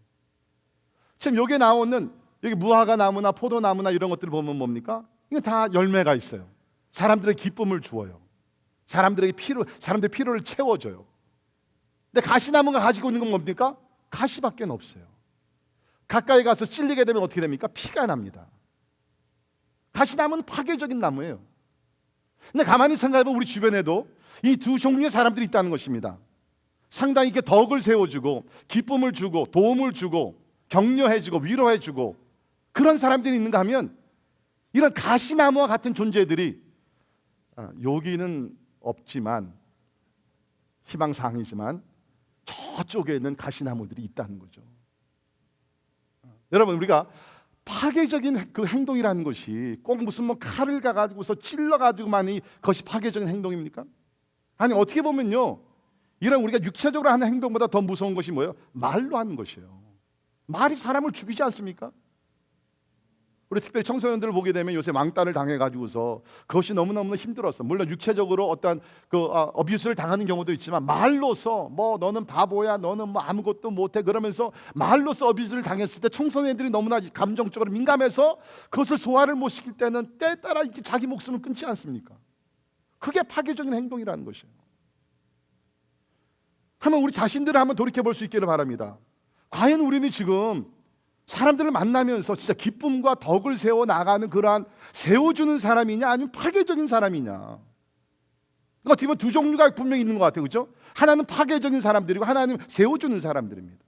지금 여기 나오는 여기 무화과 나무나 포도나무나 이런 것들을 보면 뭡니까? 이게 다 열매가 있어요. 사람들의 기쁨을 주어요. 사람들의 피로를 채워줘요. 근데 가시나무가 가지고 있는 건 뭡니까? 가시밖에 없어요. 가까이 가서 찔리게 되면 어떻게 됩니까? 피가 납니다. 가시나무는 파괴적인 나무예요. 근데 가만히 생각해보면 우리 주변에도 이 두 종류의 사람들이 있다는 것입니다. 상당히 이렇게 덕을 세워주고 기쁨을 주고 도움을 주고 격려해주고 위로해주고 그런 사람들이 있는가 하면 이런 가시나무와 같은 존재들이 여기는 없지만 희망사항이지만 저쪽에 있는 가시나무들이 있다는 거죠. 여러분, 우리가 파괴적인 그 행동이라는 것이 꼭 무슨 뭐 칼을 가가지고서 찔러가지고만이 그것이 파괴적인 행동입니까? 아니, 어떻게 보면요, 이런 우리가 육체적으로 하는 행동보다 더 무서운 것이 뭐예요? 말로 하는 것이에요. 말이 사람을 죽이지 않습니까? 우리 특별히 청소년들을 보게 되면 요새 왕따를 당해가지고서 그것이 너무너무 힘들었어. 물론 육체적으로 어떤 어뷰스를 당하는 경우도 있지만 말로서 뭐 너는 바보야, 너는 뭐 아무것도 못해 그러면서 말로서 어뷰스를 당했을 때 청소년들이 너무나 감정적으로 민감해서 그것을 소화를 못 시킬 때는 때에 따라 이렇게 자기 목숨을 끊지 않습니까? 그게 파괴적인 행동이라는 것이에요. 한번 우리 자신들을 한번 돌이켜 볼 수 있기를 바랍니다. 과연 우리는 지금 사람들을 만나면서 진짜 기쁨과 덕을 세워 나가는 그러한 세워주는 사람이냐, 아니면 파괴적인 사람이냐? 어떻게 보면 두 종류가 분명히 있는 것 같아요, 그렇죠? 하나는 파괴적인 사람들이고 하나는 세워주는 사람들입니다.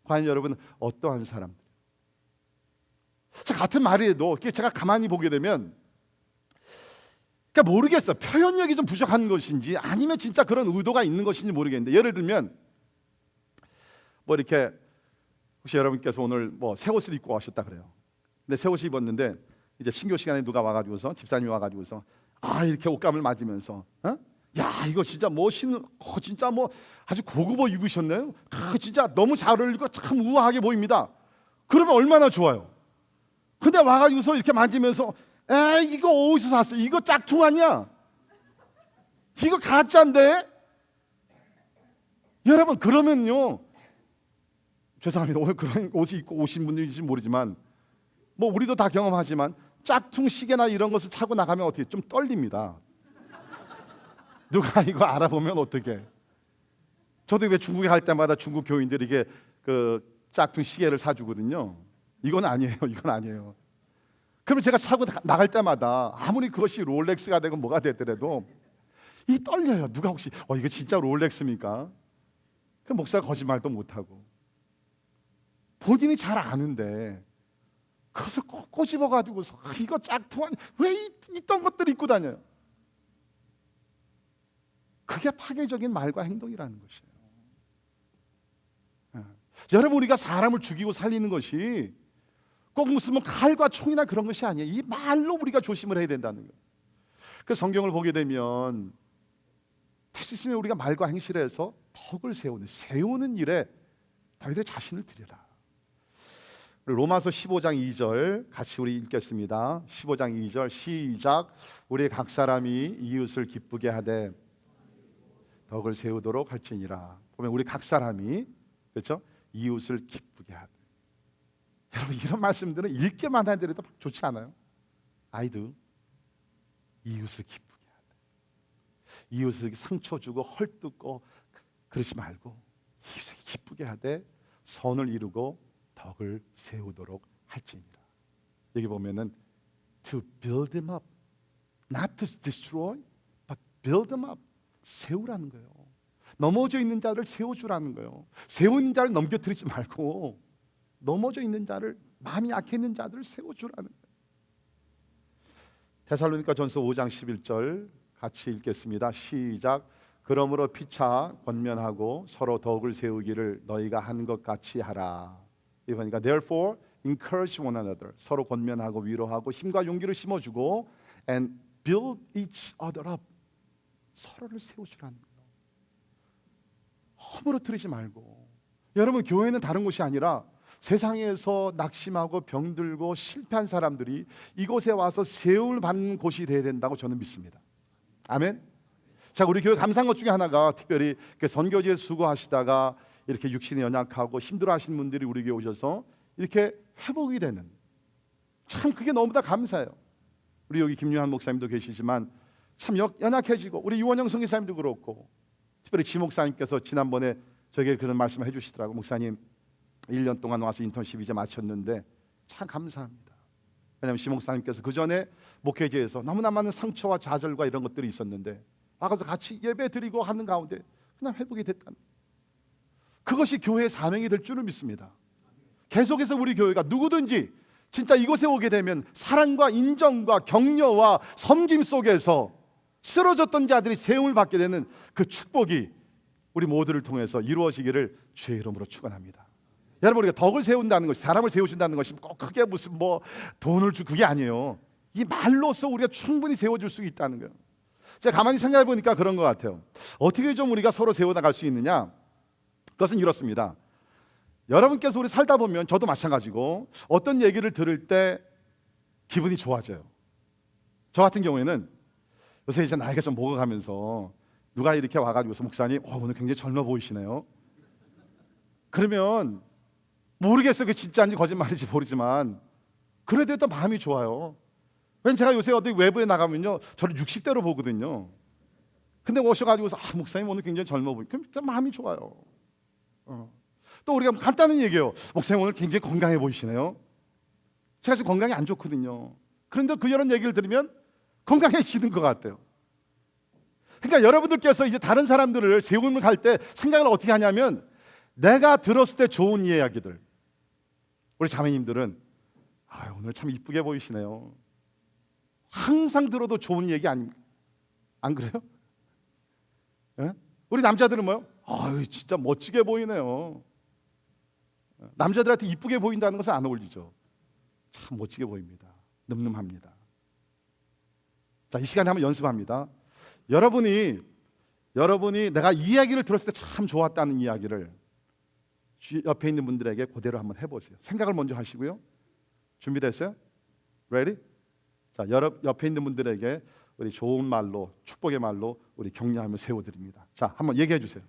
과연 여러분은 어떠한 사람들? 같은 말이라도 제가 가만히 보게 되면 그러니까 모르겠어. 표현력이 좀 부족한 것인지 아니면 진짜 그런 의도가 있는 것인지 모르겠는데, 예를 들면 뭐 이렇게 혹시 여러분께서 오늘 뭐 새 옷을 입고 오셨다 그래요. 근데 새 옷을 입었는데 이제 신교 시간에 누가 와가지고서 집사님이 와가지고서 이렇게 옷감을 맞으면서 야 이거 진짜 멋있는 진짜 뭐 아주 고급 옷 입으셨네요. 진짜 너무 잘 어울리고 참 우아하게 보입니다. 그러면 얼마나 좋아요. 근데 와가지고서 이렇게 만지면서 이거 어디서 샀어? 이거 짝퉁 아니야? 이거 가짜인데? 여러분 그러면요 죄송합니다. 오늘 그런 옷을 입고 오신 분들인지 모르지만 뭐 우리도 다 경험하지만 짝퉁 시계나 이런 것을 차고 나가면 어떻게 좀 떨립니다. 누가 이거 알아보면 어떻게? 저도 왜 중국에 갈 때마다 중국 교인들이 이게 그 짝퉁 시계를 사주거든요. 이건 아니에요. 이건 아니에요. 그러면 제가 차고 나갈 때마다 아무리 그것이 롤렉스가 되고 뭐가 되더라도 이 떨려요. 누가 혹시 이거 진짜 롤렉스입니까? 그 목사가 거짓말도 못하고 본인이 잘 아는데 그것을 꼭 꼬집어가지고서 이거 짝퉁 아니 왜 있던 것들 입고 다녀요? 그게 파괴적인 말과 행동이라는 것이에요. 여러분 우리가 사람을 죽이고 살리는 것이 꼭 무슨 뭐 칼과 총이나 그런 것이 아니에요. 이 말로 우리가 조심을 해야 된다는 거예요. 그 성경을 보게 되면 다시 있으면 우리가 말과 행실에서 덕을 세우는 일에 너희들 자신을 드려라. 로마서 15장 2절 같이 우리 읽겠습니다. 15장 2절 시작. 우리 각 사람이 이웃을 기쁘게 하되 덕을 세우도록 할지니라. 보면 우리 각 사람이 그렇죠? 이웃을 기쁘게 하되. 여러분 이런 말씀들은 읽기만 하더라도 좋지 않아요? 아이도 이웃을 기쁘게 하되 이웃에게 상처 주고 헐뜯고 그러지 말고 이웃에게 기쁘게 하되 선을 이루고 덕을 세우도록 할지니라. 여기 보면은 to build them up, not to destroy, but build them up. 세우라는 거예요. 넘어져 있는 자를 세워주라는 거예요. 세워 있는 자를 넘겨뜨리지 말고 넘어져 있는 자를 마음이 약해 있는 자들을 세워주라는 거예요. 데살로니가전서 5장 11절 같이 읽겠습니다. 시작. 그러므로 피차 권면하고 서로 덕을 세우기를 너희가 한 것 같이 하라. 이거니까 therefore encourage one another. 서로 권면하고 위로하고 힘과 용기를 심어주고 and build each other up. 서로를 세워주라는 거예요. 허물어뜨리지 말고. 여러분 교회는 다른 곳이 아니라 세상에서 낙심하고 병들고 실패한 사람들이 이곳에 와서 세움을 받는 곳이 되어야 된다고 저는 믿습니다. 아멘. 자, 우리 교회 감사한 것 중에 하나가 특별히 선교지에 수고하시다가 이렇게 육신이 연약하고 힘들어하시는 분들이 우리 교회 오셔서 이렇게 회복이 되는, 참 그게 너무나 감사해요. 우리 여기 김유한 목사님도 계시지만 참 연약해지고 우리 유원영 성기사님도 그렇고 특별히 지 목사님께서 지난번에 저에게 그런 말씀을 해주시더라고. 목사님 1년 동안 와서 인턴십 이제 마쳤는데 참 감사합니다. 왜냐하면 지 목사님께서 그 전에 목회지에서 너무나 많은 상처와 좌절과 이런 것들이 있었는데 와서 같이 예배 드리고 하는 가운데 그냥 회복이 됐다는, 그것이 교회의 사명이 될 줄을 믿습니다. 계속해서 우리 교회가 누구든지 진짜 이곳에 오게 되면 사랑과 인정과 격려와 섬김 속에서 쓰러졌던 자들이 세움을 받게 되는 그 축복이 우리 모두를 통해서 이루어지기를 주의 이름으로 축원합니다. 여러분 우리가 덕을 세운다는 것이, 사람을 세우신다는 것이 꼭 크게 무슨 뭐 돈을 주고 그게 아니에요. 이 말로서 우리가 충분히 세워줄 수 있다는 거예요. 제가 가만히 생각해 보니까 그런 것 같아요. 어떻게 좀 우리가 서로 세워나갈 수 있느냐? 그것은 이렇습니다. 여러분께서 우리 살다 보면 저도 마찬가지고 어떤 얘기를 들을 때 기분이 좋아져요. 저 같은 경우에는 요새 이제 나이가 좀 먹어가면서 누가 이렇게 와가지고서 목사님 오늘 굉장히 젊어 보이시네요. 그러면 모르겠어요. 그게 진짜인지 거짓말인지 모르지만 그래도 또 마음이 좋아요. 왜냐면 제가 요새 어디 외부에 나가면요 저를 60대로 보거든요. 근데 오셔가지고서 목사님 오늘 굉장히 젊어 보이. 그럼 마음이 좋아요. 또 우리가 간단한 얘기예요. 목사님 오늘 굉장히 건강해 보이시네요. 제가 지금 건강이 안 좋거든요. 그런데 이런 얘기를 들으면 건강해지는 것 같아요. 그러니까 여러분들께서 이제 다른 사람들을 세움을 갈 때 생각을 어떻게 하냐면 내가 들었을 때 좋은 이야기들. 우리 자매님들은 오늘 참 이쁘게 보이시네요. 항상 들어도 좋은 얘기 아닙니까? 안 그래요? 예? 우리 남자들은 뭐요? 진짜 멋지게 보이네요. 남자들한테 이쁘게 보인다는 것은 안 어울리죠. 참 멋지게 보입니다. 늠름합니다. 자, 이 시간에 한번 연습합니다. 여러분이 내가 이 이야기를 들었을 때 참 좋았다는 이야기를 옆에 있는 분들에게 그대로 한번 해보세요. 생각을 먼저 하시고요. 준비됐어요? Ready? 자, 옆에 있는 분들에게 우리 좋은 말로, 축복의 말로 우리 격려하며 세워드립니다. 자, 한번 얘기해 주세요.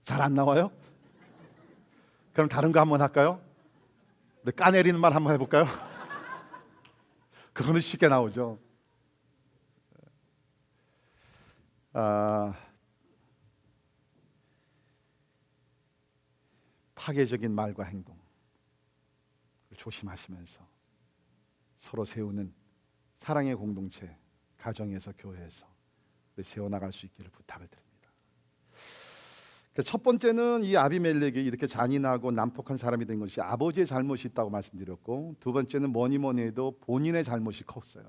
잘 안 나와요? 그럼 다른 거 한번 할까요? 우리 까내리는 말 한번 해볼까요? 그거는 쉽게 나오죠. 파괴적인 말과 행동 조심하시면서 서로 세우는 사랑의 공동체, 가정에서 교회에서 세워나갈 수 있기를 부탁을 드립니다. 첫 번째는 이 아비멜렉이 이렇게 잔인하고 난폭한 사람이 된 것이 아버지의 잘못이 있다고 말씀드렸고, 두 번째는 뭐니 해도 본인의 잘못이 컸어요.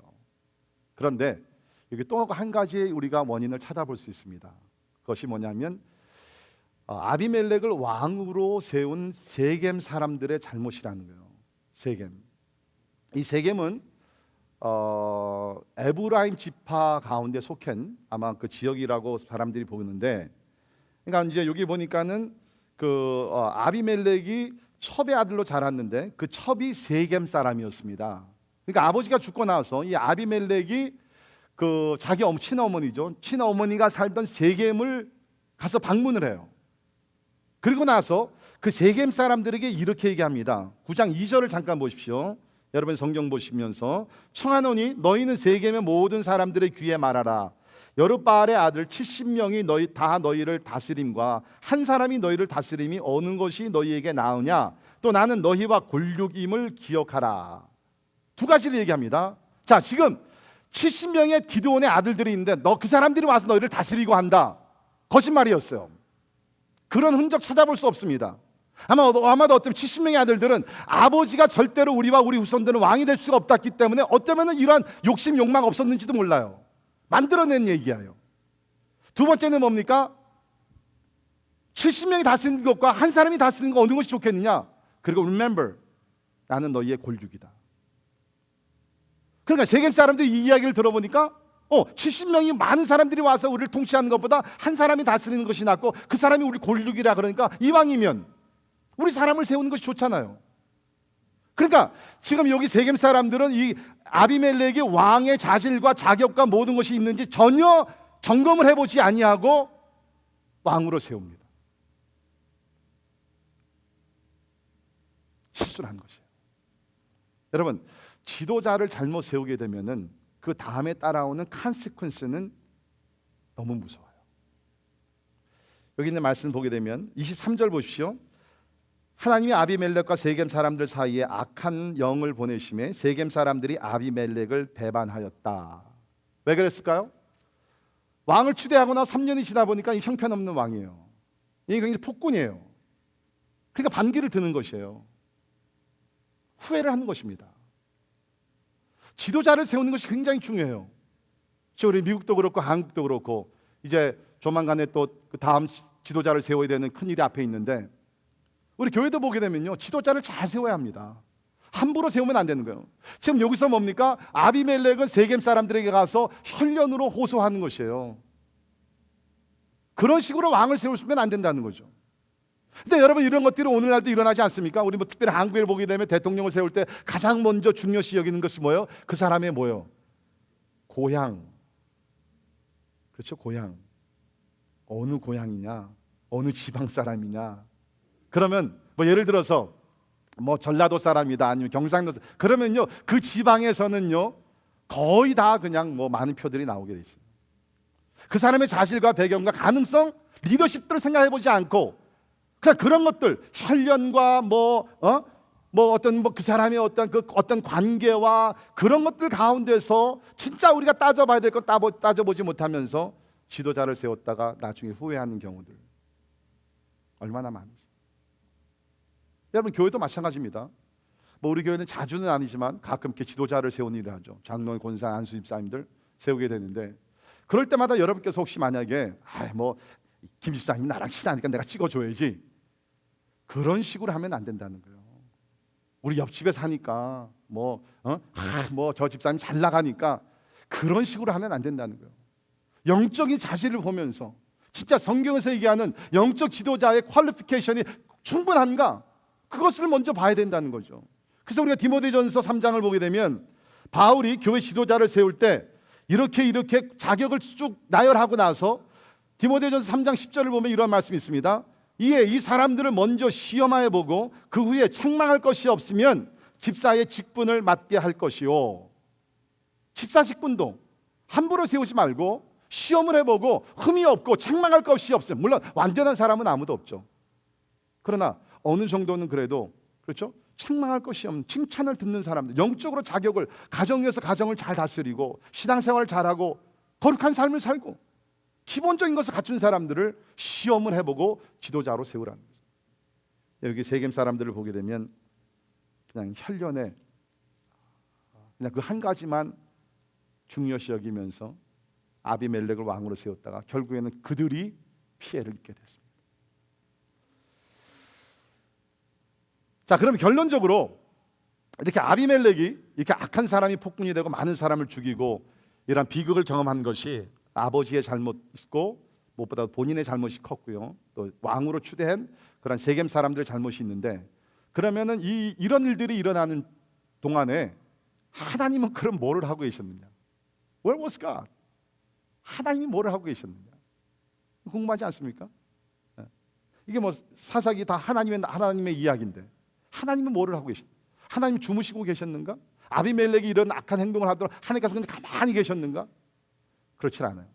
그런데 여기 또 한 가지 우리가 원인을 찾아볼 수 있습니다. 그것이 뭐냐면 아비멜렉을 왕으로 세운 세겜 사람들의 잘못이라는 거예요. 세겜. 이 세겜은 에브라임 지파 가운데 속한 아마 그 지역이라고 사람들이 보는데, 그러니까 이제 여기 보니까는 그 아비멜렉이 첩의 아들로 자랐는데 그 첩이 세겜 사람이었습니다. 그러니까 아버지가 죽고 나서 이 아비멜렉이 그 자기 친어머니죠. 친어머니가 살던 세겜을 가서 방문을 해요. 그리고 나서 그 세겜 사람들에게 이렇게 얘기합니다. 9장 2절을 잠깐 보십시오. 여러분 성경 보시면서 청하노니 너희는 세겜의 모든 사람들의 귀에 말하라. 여룻바알의 아들 70명이 너희를 다스림과 한 사람이 너희를 다스림이 어느 것이 너희에게 나으냐? 또 나는 너희와 골육임을 기억하라. 두 가지를 얘기합니다. 자, 지금 70명의 기드온의 아들들이 있는데 그 사람들이 와서 너희를 다스리고 한다. 거짓말이었어요. 그런 흔적 찾아볼 수 없습니다. 아마도 어떤 70명의 아들들은 아버지가 절대로 우리와 우리 후손들은 왕이 될 수가 없었기 때문에 어쩌면 이러한 욕심 욕망 없었는지도 몰라요. 만들어낸 얘기예요. 두 번째는 뭡니까? 70명이 다스리는 것과 한 사람이 다스리는 것 어느 것이 좋겠느냐? 그리고 remember, 나는 너희의 골육이다. 그러니까 세겜 사람들이 이 이야기를 들어보니까 70명이 많은 사람들이 와서 우리를 통치하는 것보다 한 사람이 다스리는 것이 낫고 그 사람이 우리 골육이라 그러니까 이왕이면 우리 사람을 세우는 것이 좋잖아요. 그러니까 지금 여기 세겜 사람들은 이 아비멜렉의 왕의 자질과 자격과 모든 것이 있는지 전혀 점검을 해보지 아니하고 왕으로 세웁니다. 실수를 한 것이에요. 여러분, 지도자를 잘못 세우게 되면은 그 다음에 따라오는 컨시퀀스는 너무 무서워요. 여기 있는 말씀 보게 되면 23절 보십시오. 하나님이 아비멜렉과 세겜 사람들 사이에 악한 영을 보내심에 세겜 사람들이 아비멜렉을 배반하였다. 왜 그랬을까요? 왕을 추대하거나 3년이 지나 보니까 이 형편없는 왕이에요. 이게 굉장히 폭군이에요. 그러니까 반기를 드는 것이에요. 후회를 하는 것입니다. 지도자를 세우는 것이 굉장히 중요해요. 우리 미국도 그렇고 한국도 그렇고 이제 조만간에 또 그 다음 지도자를 세워야 되는 큰 일이 앞에 있는데, 우리 교회도 보게 되면요, 지도자를 잘 세워야 합니다. 함부로 세우면 안 되는 거예요. 지금 여기서 뭡니까? 아비멜렉은 세겜 사람들에게 가서 혈련으로 호소하는 것이에요. 그런 식으로 왕을 세우면 안 된다는 거죠. 근데 여러분, 이런 것들이 오늘날도 일어나지 않습니까? 우리 뭐 특별히 한국에 보게 되면 대통령을 세울 때 가장 먼저 중요시 여기는 것이 뭐예요? 그 사람의 뭐예요? 고향. 그렇죠, 고향. 어느 고향이냐? 어느 지방 사람이냐? 그러면 뭐 예를 들어서 뭐 전라도 사람이다, 아니면 경상도 그러면요, 그 지방에서는요 거의 다 그냥 뭐 많은 표들이 나오게 돼 있어요. 그 사람의 자질과 배경과 가능성, 리더십들을 생각해 보지 않고 그냥 그런 것들, 혈연과 어떤 그 사람의 어떤 관계와 그런 것들 가운데서 진짜 우리가 따져봐야 될 것 따져보지 못하면서 지도자를 세웠다가 나중에 후회하는 경우들 얼마나 많은지. 여러분, 교회도 마찬가지입니다. 뭐 우리 교회는 자주는 아니지만 가끔 이렇게 지도자를 세우는 일을 하죠. 장로의 권사, 안수 집사님들 세우게 되는데, 그럴 때마다 여러분께서 혹시 만약에 김 집사님 나랑 친하니까 내가 찍어줘야지, 그런 식으로 하면 안 된다는 거예요. 우리 옆집에 사니까 저 집사님 잘 나가니까, 그런 식으로 하면 안 된다는 거예요. 영적인 자질을 보면서 진짜 성경에서 얘기하는 영적 지도자의 퀄리피케이션이 충분한가, 그것을 먼저 봐야 된다는 거죠. 그래서 우리가 디모데전서 3장을 보게 되면 바울이 교회 지도자를 세울 때 이렇게 자격을 쭉 나열하고 나서 디모데전서 3장 10절을 보면 이런 말씀이 있습니다. 이에 이 사람들을 먼저 시험하여 보고 그 후에 책망할 것이 없으면 집사의 직분을 맡게 할 것이요. 집사 직분도 함부로 세우지 말고 시험을 해보고 흠이 없고 책망할 것이 없어요. 물론 완전한 사람은 아무도 없죠. 그러나 어느 정도는 그래도, 그렇죠? 책망할 것이 없는, 칭찬을 듣는 사람들, 영적으로 자격을, 가정에서 가정을 잘 다스리고 신앙생활을 잘하고 거룩한 삶을 살고 기본적인 것을 갖춘 사람들을 시험을 해보고 지도자로 세우라는 거죠. 여기 세겜 사람들을 보게 되면 그냥 혈련에 그냥 그 한 가지만 중요시 여기면서 아비멜렉을 왕으로 세웠다가 결국에는 그들이 피해를 입게 됐습니다. 자, 그럼 결론적으로 이렇게 아비멜렉이 이렇게 악한 사람이 폭군이 되고 많은 사람을 죽이고 이런 비극을 경험한 것이 아버지의 잘못 있고 무엇보다 본인의 잘못이 컸고요. 또 왕으로 추대한 그런 세겜 사람들의 잘못이 있는데, 그러면은 이런 일들이 일어나는 동안에 하나님은 그럼 뭐를 하고 계셨느냐? Where was God? 하나님이 뭐를 하고 계셨느냐? 궁금하지 않습니까? 이게 뭐 사사기 다 하나님의 이야기인데 하나님은 뭐를 하고 계셨느냐? 하나님 주무시고 계셨는가? 아비멜렉이 이런 악한 행동을 하도록 하나님께서 그냥 가만히 계셨는가? 그렇지 않아요.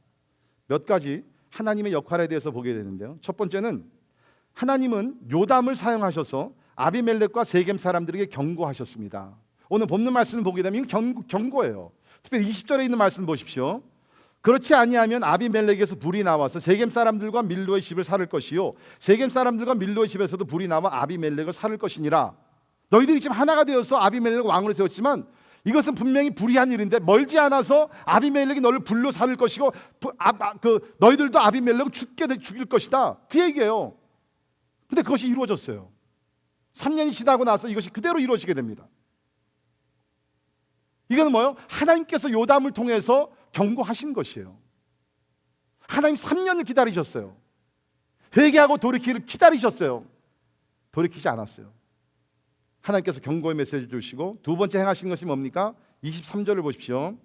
몇 가지 하나님의 역할에 대해서 보게 되는데요. 첫 번째는 하나님은 요담을 사용하셔서 아비멜렉과 세겜 사람들에게 경고하셨습니다. 오늘 본문 말씀을 보게 되면 경고예요. 특별히 20절에 있는 말씀 보십시오. 그렇지 아니하면 아비멜렉에서 불이 나와서 세겜 사람들과 밀로의 집을 살을 것이요 세겜 사람들과 밀로의 집에서도 불이 나와 아비멜렉을 살을 것이니라. 너희들이 지금 하나가 되어서 아비멜렉을 왕으로 세웠지만 이것은 분명히 불의한 일인데 멀지 않아서 아비멜렉이 너를 불로 살을 것이고 너희들도 아비멜렉을 죽일 것이다, 그 얘기예요. 근데 그것이 이루어졌어요. 3년이 지나고 나서 이것이 그대로 이루어지게 됩니다. 이거는 뭐예요? 하나님께서 요담을 통해서 경고하신 것이에요. 하나님 3년을 기다리셨어요. 회개하고 돌이키기를 기다리셨어요. 돌이키지 않았어요. 하나님께서 경고의 메시지를 주시고 두 번째 행하시는 것이 뭡니까? 23절을 보십시오.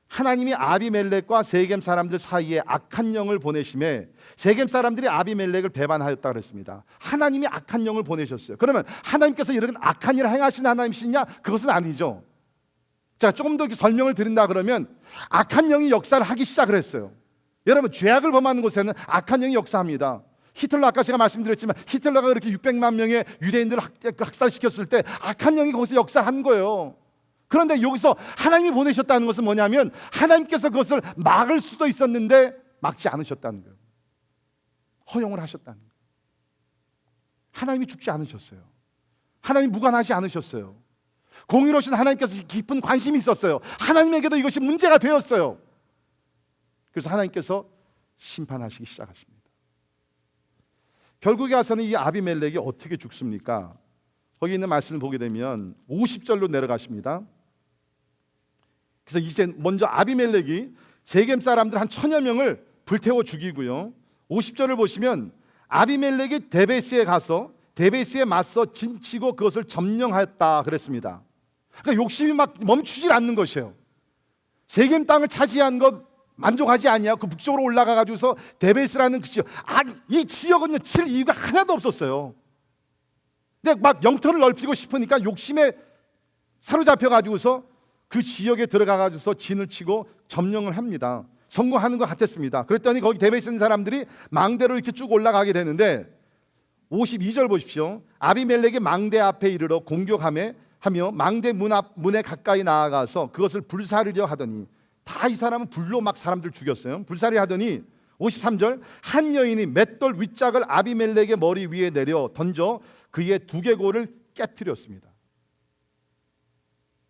하나님이 아비멜렉과 세겜 사람들 사이에 악한 영을 보내심에 세겜 사람들이 아비멜렉을 배반하였다 그랬습니다. 하나님이 악한 영을 보내셨어요. 그러면 하나님께서 이런 악한 일을 행하시는 하나님이시냐? 그것은 아니죠. 자, 조금 더 설명을 드린다 그러면 악한 영이 역사를 하기 시작을 했어요. 여러분, 죄악을 범하는 곳에는 악한 영이 역사합니다. 히틀러, 아까 제가 말씀드렸지만 히틀러가 그렇게 600만 명의 유대인들을 학살시켰을 때 악한 영이 거기서 역사한 거예요. 그런데 여기서 하나님이 보내셨다는 것은 뭐냐면 하나님께서 그것을 막을 수도 있었는데 막지 않으셨다는 거예요. 허용을 하셨다는 거예요. 하나님이 죽지 않으셨어요. 하나님이 무관하지 않으셨어요. 공의로우신 하나님께서 깊은 관심이 있었어요. 하나님에게도 이것이 문제가 되었어요. 그래서 하나님께서 심판하시기 시작하십니다. 결국에 가서는 이 아비멜렉이 어떻게 죽습니까? 거기 있는 말씀을 보게 되면 50절로 내려가십니다. 그래서 이제 먼저 아비멜렉이 세겜 사람들 한 1000여 명을 불태워 죽이고요. 50절을 보시면 아비멜렉이 데베스에 가서 데베스에 맞서 진치고 그것을 점령하였다 그랬습니다. 그러니까 욕심이 막 멈추질 않는 것이에요. 세겜 땅을 차지한 것 만족하지 아니하고 그 북쪽으로 올라가 가지고서 데베스라는 그 지역, 이 지역은요 칠 이유가 하나도 없었어요. 근데 막 영토를 넓히고 싶으니까 욕심에 사로잡혀 가지고서 그 지역에 들어가 가지고서 진을 치고 점령을 합니다. 성공하는 것 같았습니다. 그랬더니 거기 데베스에 있는 사람들이 망대로 이렇게 쭉 올라가게 되는데 52절 보십시오. 아비멜렉이 망대 앞에 이르러 공격하며 망대 문에 가까이 나아가서 그것을 불사르려 하더니, 다 이 사람은 불로 막 사람들 죽였어요. 불살이 하더니 53절, 한 여인이 맷돌 윗짝을 아비멜렉의 머리 위에 내려 던져 그의 두개골을 깨뜨렸습니다.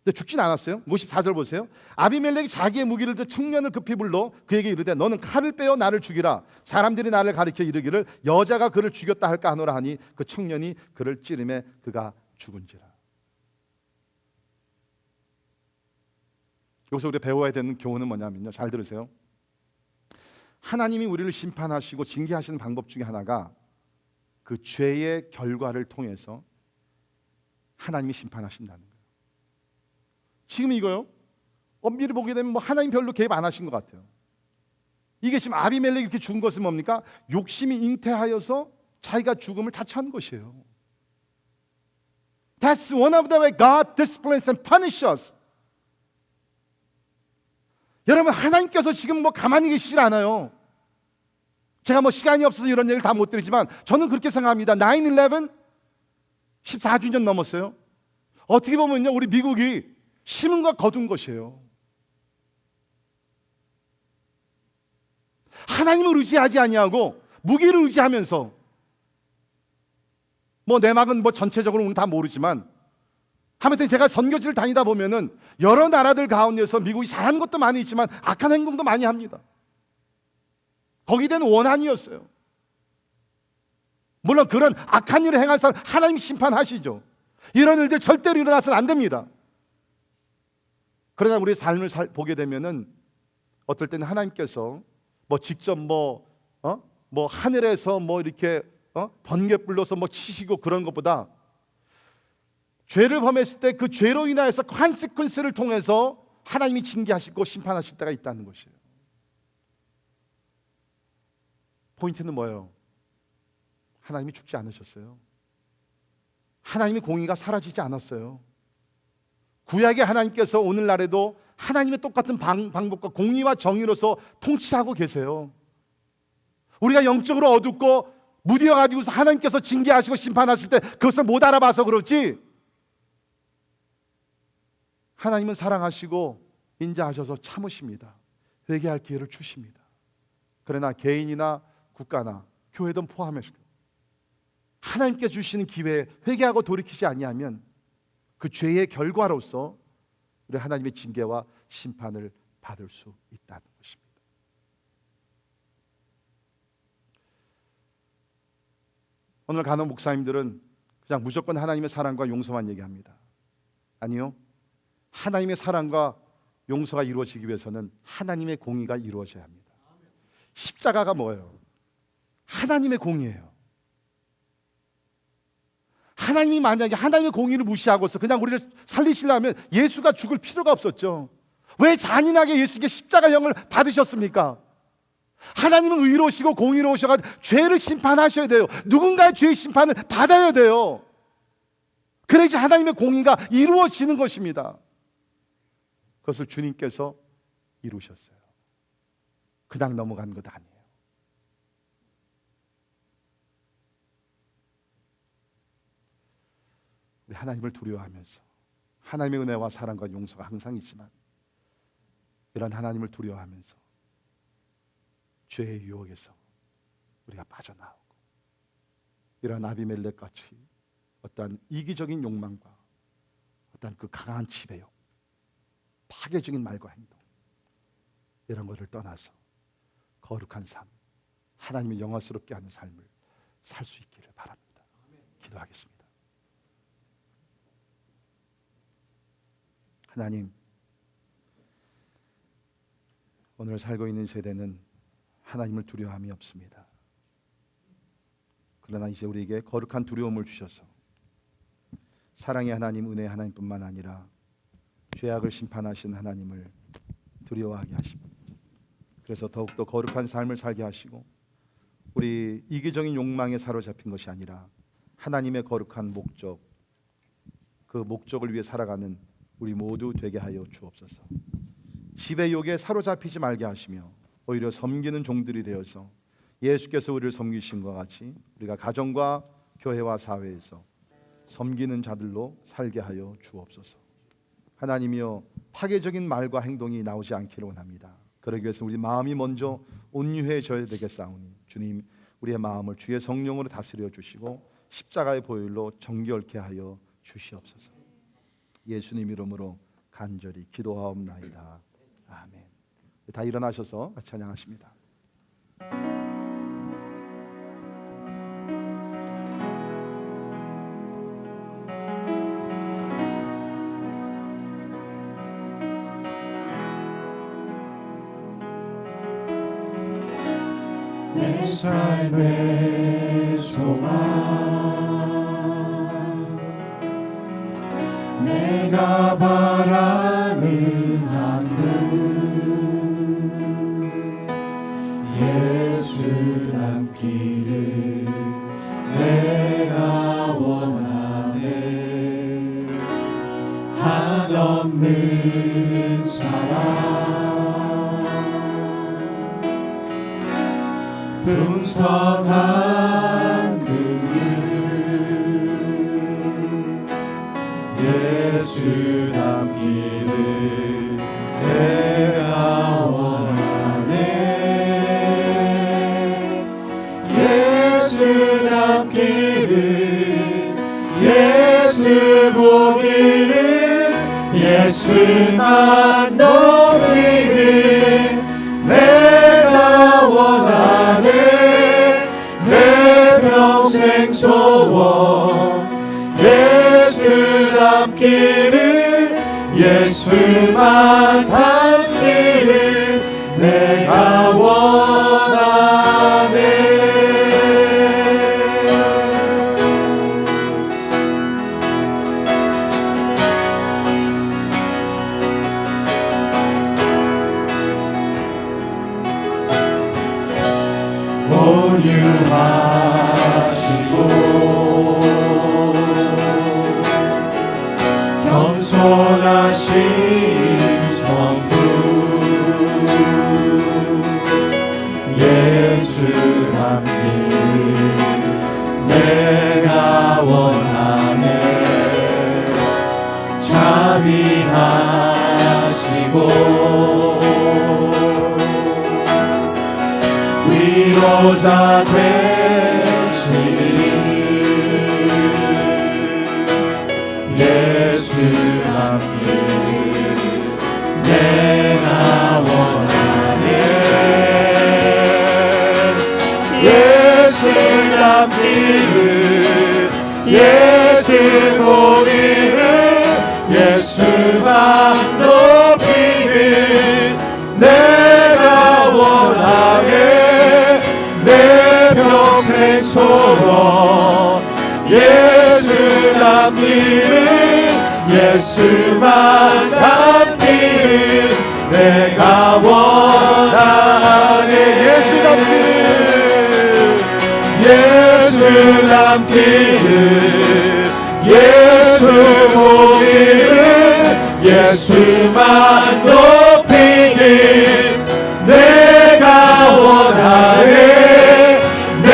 근데 죽진 않았어요. 54절 보세요. 아비멜렉이 자기의 무기를 들 청년을 급히 불러 그에게 이르되 너는 칼을 빼어 나를 죽이라. 사람들이 나를 가리켜 이르기를 여자가 그를 죽였다 할까 하노라 하니 그 청년이 그를 찌르매 그가 죽은지라. 여기서 우리가 배워야 되는 교훈은 뭐냐면요, 잘 들으세요. 하나님이 우리를 심판하시고 징계하시는 방법 중에 하나가 그 죄의 결과를 통해서 하나님이 심판하신다는 거예요. 지금 이거요, 엄밀히 보게 되면 뭐 하나님 별로 개입 안 하신 것 같아요. 이게 지금 아비멜렉이 이렇게 죽은 것은 뭡니까? 욕심이 잉태하여서 자기가 죽음을 자처한 것이에요. That's one of the way God disciplines and punishes. 여러분, 하나님께서 지금 뭐 가만히 계시질 않아요. 제가 뭐 시간이 없어서 이런 얘기를 다 못 드리지만 저는 그렇게 생각합니다. 9/11 14주년 넘었어요. 어떻게 보면요, 우리 미국이 심은 것 거둔 것이에요. 하나님을 의지하지 아니하고 무기를 의지하면서, 뭐 내막은 뭐 전체적으로는 다 모르지만 하여튼 제가 선교지를 다니다 보면은 여러 나라들 가운데서 미국이 잘하는 것도 많이 있지만 악한 행동도 많이 합니다. 거기에 대한 원한이었어요. 물론 그런 악한 일을 행한 사람 하나님이 심판하시죠. 이런 일들 절대로 일어나서는 안 됩니다. 그러나 우리의 삶을 보게 되면은 어떨 때는 하나님께서 뭐 직접 뭐 하늘에서 뭐 이렇게 번개 불러서 뭐 치시고 그런 것보다 죄를 범했을 때 그 죄로 인하여서 컨시퀀스를 통해서 하나님이 징계하시고 심판하실 때가 있다는 것이에요. 포인트는 뭐예요? 하나님이 죽지 않으셨어요. 하나님의 공의가 사라지지 않았어요. 구약의 하나님께서 오늘날에도 하나님의 똑같은 방법과 공의와 정의로서 통치하고 계세요. 우리가 영적으로 어둡고 무디어가지고서 하나님께서 징계하시고 심판하실 때 그것을 못 알아봐서 그렇지, 하나님은 사랑하시고 인자하셔서 참으십니다. 회개할 기회를 주십니다. 그러나 개인이나 국가나 교회든 포함해서 하나님께 주시는 기회에 회개하고 돌이키지 아니하면 그 죄의 결과로서 우리 하나님의 징계와 심판을 받을 수 있다는 것입니다. 오늘 간혹 목사님들은 그냥 무조건 하나님의 사랑과 용서만 얘기합니다. 아니요, 하나님의 사랑과 용서가 이루어지기 위해서는 하나님의 공의가 이루어져야 합니다. 십자가가 뭐예요? 하나님의 공의예요. 하나님이 만약에 하나님의 공의를 무시하고서 그냥 우리를 살리시려면 예수가 죽을 필요가 없었죠. 왜 잔인하게 예수께 십자가형을 받으셨습니까? 하나님은 의로우시고 공의로우셔가지고 죄를 심판하셔야 돼요. 누군가의 죄의 심판을 받아야 돼요. 그래야지 하나님의 공의가 이루어지는 것입니다. 그것을 주님께서 이루셨어요. 그냥 넘어간 것 아니에요. 우리 하나님을 두려워하면서, 하나님의 은혜와 사랑과 용서가 항상 있지만 이런 하나님을 두려워하면서 죄의 유혹에서 우리가 빠져나오고, 이런 아비멜렉 같이 어떠한 이기적인 욕망과 어떠한 그 강한 지배욕, 파괴적인 말과 행동, 이런 것을 떠나서 거룩한 삶, 하나님을 영화스럽게 하는 삶을 살 수 있기를 바랍니다. 기도하겠습니다. 하나님, 오늘 살고 있는 세대는 하나님을 두려워함이 없습니다. 그러나 이제 우리에게 거룩한 두려움을 주셔서 사랑의 하나님, 은혜의 하나님뿐만 아니라 죄악을 심판하신 하나님을 두려워하게 하시고, 그래서 더욱더 거룩한 삶을 살게 하시고, 우리 이기적인 욕망에 사로잡힌 것이 아니라 하나님의 거룩한 목적, 그 목적을 위해 살아가는 우리 모두 되게 하여 주옵소서. 지배욕에 사로잡히지 말게 하시며 오히려 섬기는 종들이 되어서 예수께서 우리를 섬기신 것 같이 우리가 가정과 교회와 사회에서 섬기는 자들로 살게 하여 주옵소서. 하나님이여, 파괴적인 말과 행동이 나오지 않기를 원합니다. 그러기 위해서 우리 마음이 먼저 온유해져야 되겠사오니 주님, 우리의 마음을 주의 성령으로 다스려 주시고 십자가의 보혈로 정결케 하여 주시옵소서. 예수님 이름으로 간절히 기도하옵나이다. 아멘. 다 일어나셔서 같이 찬양하십니다. 내 삶의 소망, 내가 바라는 하늘, 예수 닮기를 내가 원하네. 한없는 사랑, 풍성한 긍휼, 예수 닮기를 내가 원하네. 예수 닮기를, 예수 보기를, 예수만 높이길 내가 원하네. 내 평생 소원, 예수 닮기를, 예수만 닮기를 내가 원하네. 온유하시고 겸손하신 성부, 예수 닮기를 내가 원하네. 자비하시고 위로자 되시니, 예수 닮기를 내가 원하네. 예수 닮기를, 예수 보기를, 예수만 높이길 내가 원하네. 내 평생 소원, 예수 닮기를, 예수만 닮기를 내가 원하네. 예수 닮기를, 예수 닮기를, 예수 보기를, 예수만 높이길 내가 원하네. 내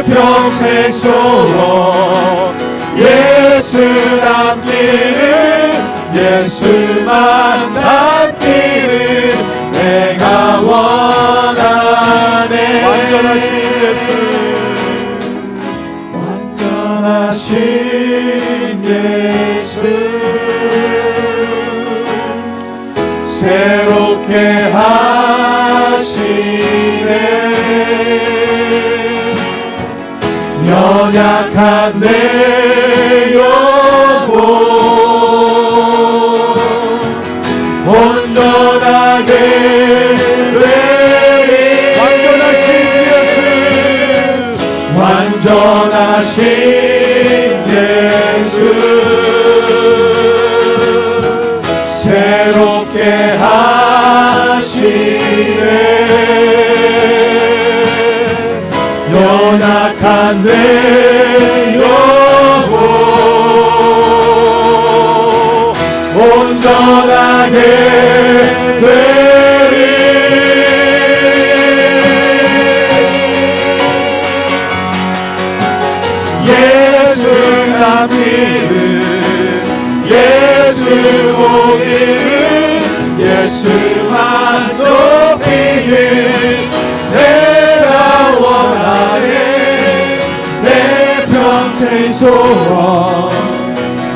평생 소원, 예수 닮기를, 예수만 닮기를 내가 원하네. 완전하신 예수, 새롭게 하시네. 연약한 내 영혼 온전하게 되리. 완전하신 예수, 새롭게 하시네. 연약한 내 영혼 온전하게 되리. 예수 닮기를, 예수 보기를, 예수만 높이길 내가 원하네. 내 평생 소원,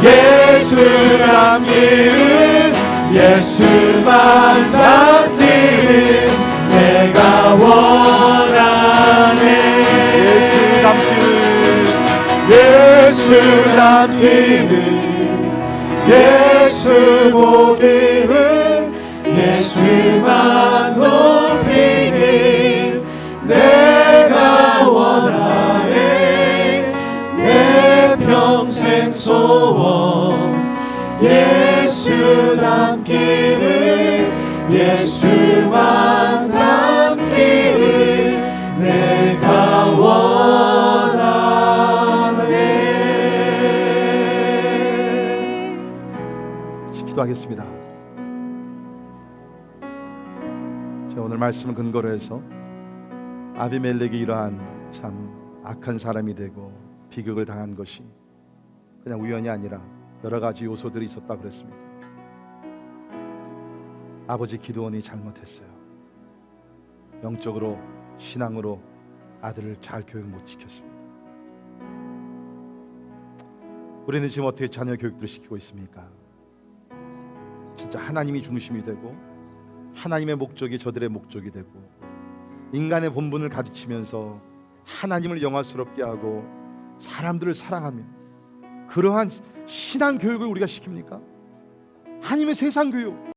예수 닮기를, 예수만 닮기를 내가 원하네. 예수 닮기를 예수 보기를 예수만 높이길 내가 원하네. 내 평생 소원 예수 닮기를 예수만 닮기를 내가 원하네. 기도하겠습니다. 자, 오늘 말씀을 근거로 해서 아비멜렉이 이러한 참 악한 사람이 되고 비극을 당한 것이 그냥 우연이 아니라 여러 가지 요소들이 있었다 그랬습니다. 아버지 기드온이 잘못했어요. 영적으로 신앙으로 아들을 잘 교육 못 시켰습니다. 우리는 지금 어떻게 자녀 교육들을 시키고 있습니까? 진짜 하나님이 중심이 되고 하나님의 목적이 저들의 목적이 되고 인간의 본분을 가르치면서 하나님을 영화스럽게 하고 사람들을 사랑하며 그러한 신앙 교육을 우리가 시킵니까? 하나님의 세상 교육,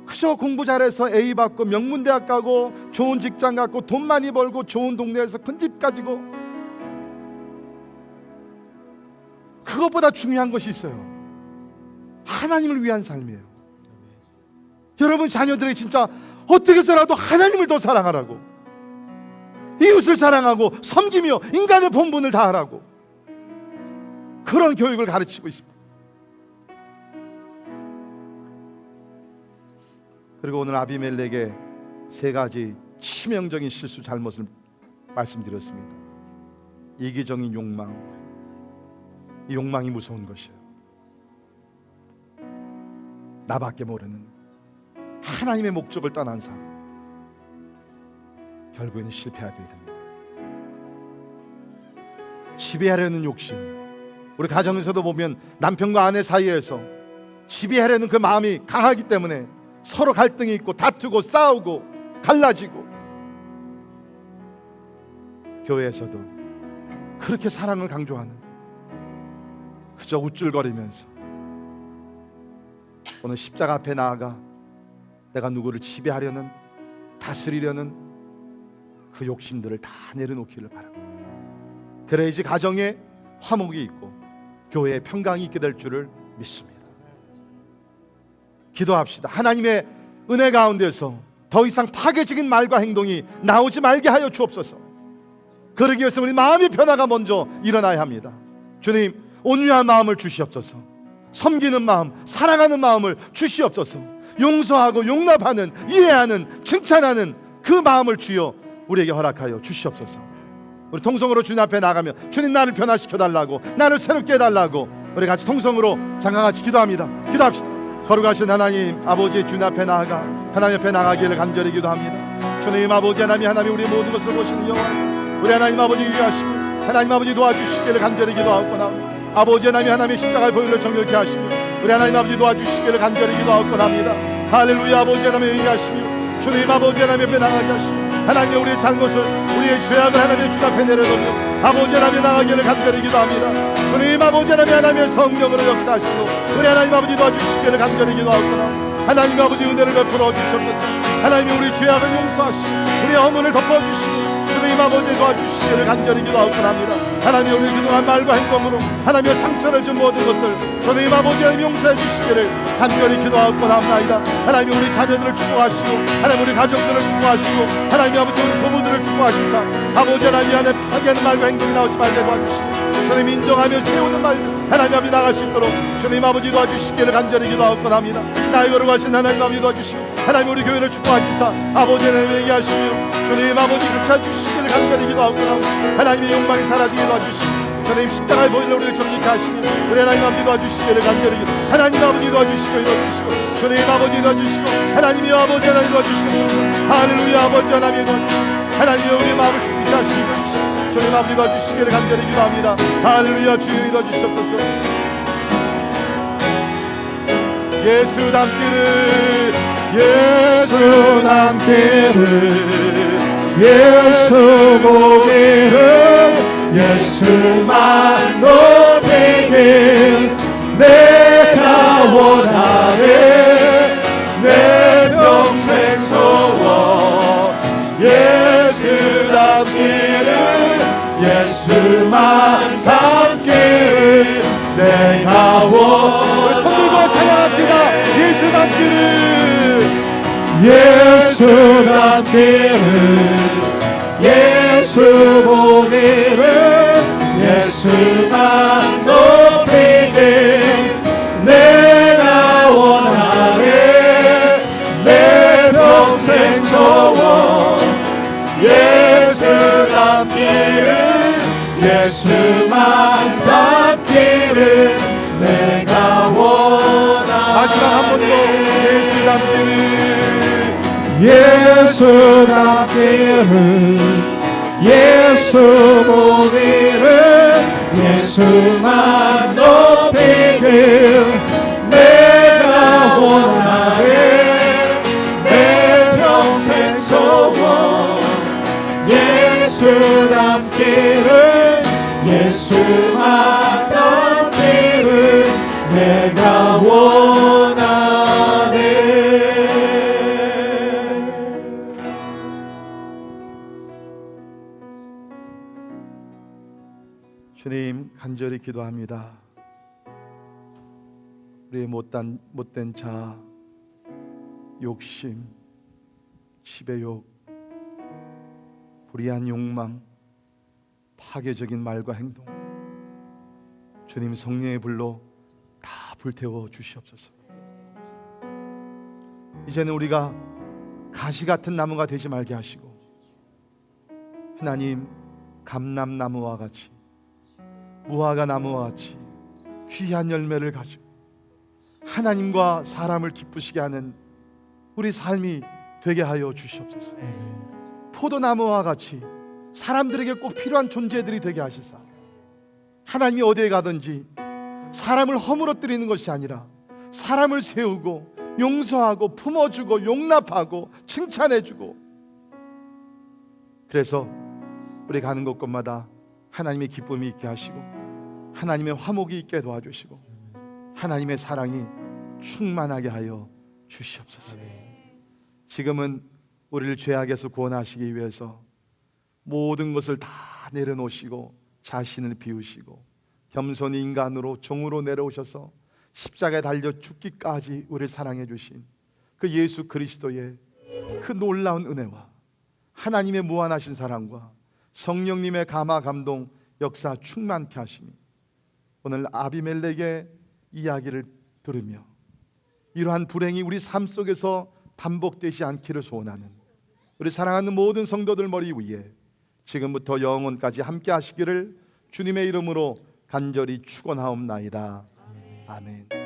그저 공부 잘해서 A 받고 명문대학 가고 좋은 직장 갖고 돈 많이 벌고 좋은 동네에서 큰 집 가지고, 그것보다 중요한 것이 있어요. 하나님을 위한 삶이에요. 여러분 자녀들이 진짜 어떻게 해서라도 하나님을 더 사랑하라고, 이웃을 사랑하고 섬기며 인간의 본분을 다하라고, 그런 교육을 가르치고 있습니다. 그리고 오늘 아비멜렉의 세 가지 치명적인 실수, 잘못을 말씀드렸습니다. 이기적인 욕망, 이 욕망이 무서운 것이에요. 나밖에 모르는 하나님의 목적을 떠난 삶, 결국에는 실패하게 됩니다. 지배하려는 욕심, 우리 가정에서도 보면 남편과 아내 사이에서 지배하려는 그 마음이 강하기 때문에 서로 갈등이 있고 다투고 싸우고 갈라지고, 교회에서도 그렇게 사랑을 강조하는, 그저 우쭐거리면서 오늘 십자가 앞에 나아가 내가 누구를 지배하려는, 다스리려는 그 욕심들을 다 내려놓기를 바랍니다. 그래야지 가정에 화목이 있고 교회에 평강이 있게 될 줄을 믿습니다. 기도합시다. 하나님의 은혜 가운데서 더 이상 파괴적인 말과 행동이 나오지 말게 하여 주옵소서. 그러기 위해서 우리 마음의 변화가 먼저 일어나야 합니다. 주님, 온유한 마음을 주시옵소서. 섬기는 마음, 사랑하는 마음을 주시옵소서. 용서하고 용납하는, 이해하는, 칭찬하는 그 마음을 주여 우리에게 허락하여 주시옵소서. 우리 통성으로 주님 앞에 나가며 주님 나를 변화시켜 달라고, 나를 새롭게 해달라고 우리 같이 통성으로 장강같이 기도합니다. 기도합시다. 거룩하신 하나님 아버지, 주님 앞에 나아가 하나님 앞에 나가기를 간절히 기도합니다. 주님 아버지, 하나님 우리의 모든 것을 보시는 여호와, 우리 하나님 아버지 위하시고 하나님 아버지 도와주시기를 간절히 기도하옵고나. 아버지 하나님의 십자가의 보혈로 정결케 하시며 우리 하나님 아버지 도와주시기를 간절히 기도하옵고나합니다. 할렐루야. 아버지 하나님 위하시며 주님 아버지 하나님 앞에 나가게 하시고 하나님 우리의 잘못을, 우리의 죄악을 하나님의 주 앞에 내려놓으며 아버지 하나님 나가기를 간절히 기도합니다. 주님 아버지 하나님의 성령으로 역사하시고 우리 하나님 아버지 도와주시기를 간절히 기도하옵고나. 하나님 아버지 은혜를 베풀어 주시옵소서. 하나님이 우리 죄악을 용서하시고 우리의 허물을 덮어주시고 주님 아버지 도와주시기를 간절히 기도하옵고나 합니다. 하나님 우리 그동안 말과 행동으로 하나님의 상처를 준 모든 것들 주님 아버지 하나님 용서해 주시기를 간절히 기도하옵고나 합니다. 하나님 우리 자녀들을 축복하시고 하나님 우리 가족들을 축복하시고 하나님 아버지 우리 부부들을 축복하시사 아버지 하나님 안에 파괴하는 말과 행동이 나오지 말게 도와주시고 주님 인정하며 세우는 말 하나님 아버지 나갈 수 있도록 주님 아버지 도와주시기를 간절히 기도하옵고나 합니다. 나의 거룩하신 하나님 아버지 도와주시고 하나님 우리 교회를 축복하시사 아버지 하나님 얘기하시며 주님 아버지 그쳐 주시기를 간절히 기도하옵고나 하나님의 욕망이 사라지게 도와주시고 주님 십자가의 보혈로 우리를 정직케 하시며 우리 하나님 아버지 도와주시기를 간절히 기도, 하나님 아버지 도와주시기를 도와주시고 주님 아버지 도와주시고 하나님이 아버지 하나님 도와주시고 할렐루야. 아버지 하나님 도와주시고 하나님이 우리의 마음을 힘있게 하시고 주님 아버지 도와주시기를 간절히 기도합니다. 할렐루야. 주여 도와주시옵소서. 예수 닮기를 예수 닮기를 예수 보기를 예수만 높이길 내가 원하네 내 평생 소원 예수 닮기를 예수만 닮기를 내가 원하네 손 들고 찬양합시다. 예수 닮기를 예수 닮기를 예수 보기를 예수만 높이길 내가 원하네 내 평생 소원 예수 닮기를 예수만 닮기를 내가 원하네 마지막 한 번 더 예수 닮기를 예수 닮기를 예수 보기를 예수만 높이길 내가 원하네 내 평생 소원 예수 닮기를 예수만 닮기를 내가 원하네. 주님, 간절히 기도합니다. 우리의 못된 자, 욕심, 지배욕, 불의한 욕망, 파괴적인 말과 행동, 주님 성령의 불로 다 불태워 주시옵소서. 이제는 우리가 가시 같은 나무가 되지 말게 하시고 하나님, 감람나무와 같이 무화과 나무와 같이 귀한 열매를 가지고 하나님과 사람을 기쁘시게 하는 우리 삶이 되게 하여 주시옵소서. 포도나무와 같이 사람들에게 꼭 필요한 존재들이 되게 하시사 하나님이 어디에 가든지 사람을 허물어뜨리는 것이 아니라 사람을 세우고 용서하고 품어주고 용납하고 칭찬해주고, 그래서 우리 가는 곳곳마다 하나님의 기쁨이 있게 하시고 하나님의 화목이 있게 도와주시고 하나님의 사랑이 충만하게 하여 주시옵소서. 지금은 우리를 죄악에서 구원하시기 위해서 모든 것을 다 내려놓으시고 자신을 비우시고 겸손히 인간으로 종으로 내려오셔서 십자가에 달려 죽기까지 우리를 사랑해 주신 그 예수 그리스도의 그 놀라운 은혜와 하나님의 무한하신 사랑과 성령님의 감화 감동 역사 충만케 하시니 오늘 아비멜렉의 이야기를 들으며 이러한 불행이 우리 삶 속에서 반복되지 않기를 소원하는 우리 사랑하는 모든 성도들 머리 위에 지금부터 영원까지 함께 하시기를 주님의 이름으로 간절히 축원하옵나이다. 아멘.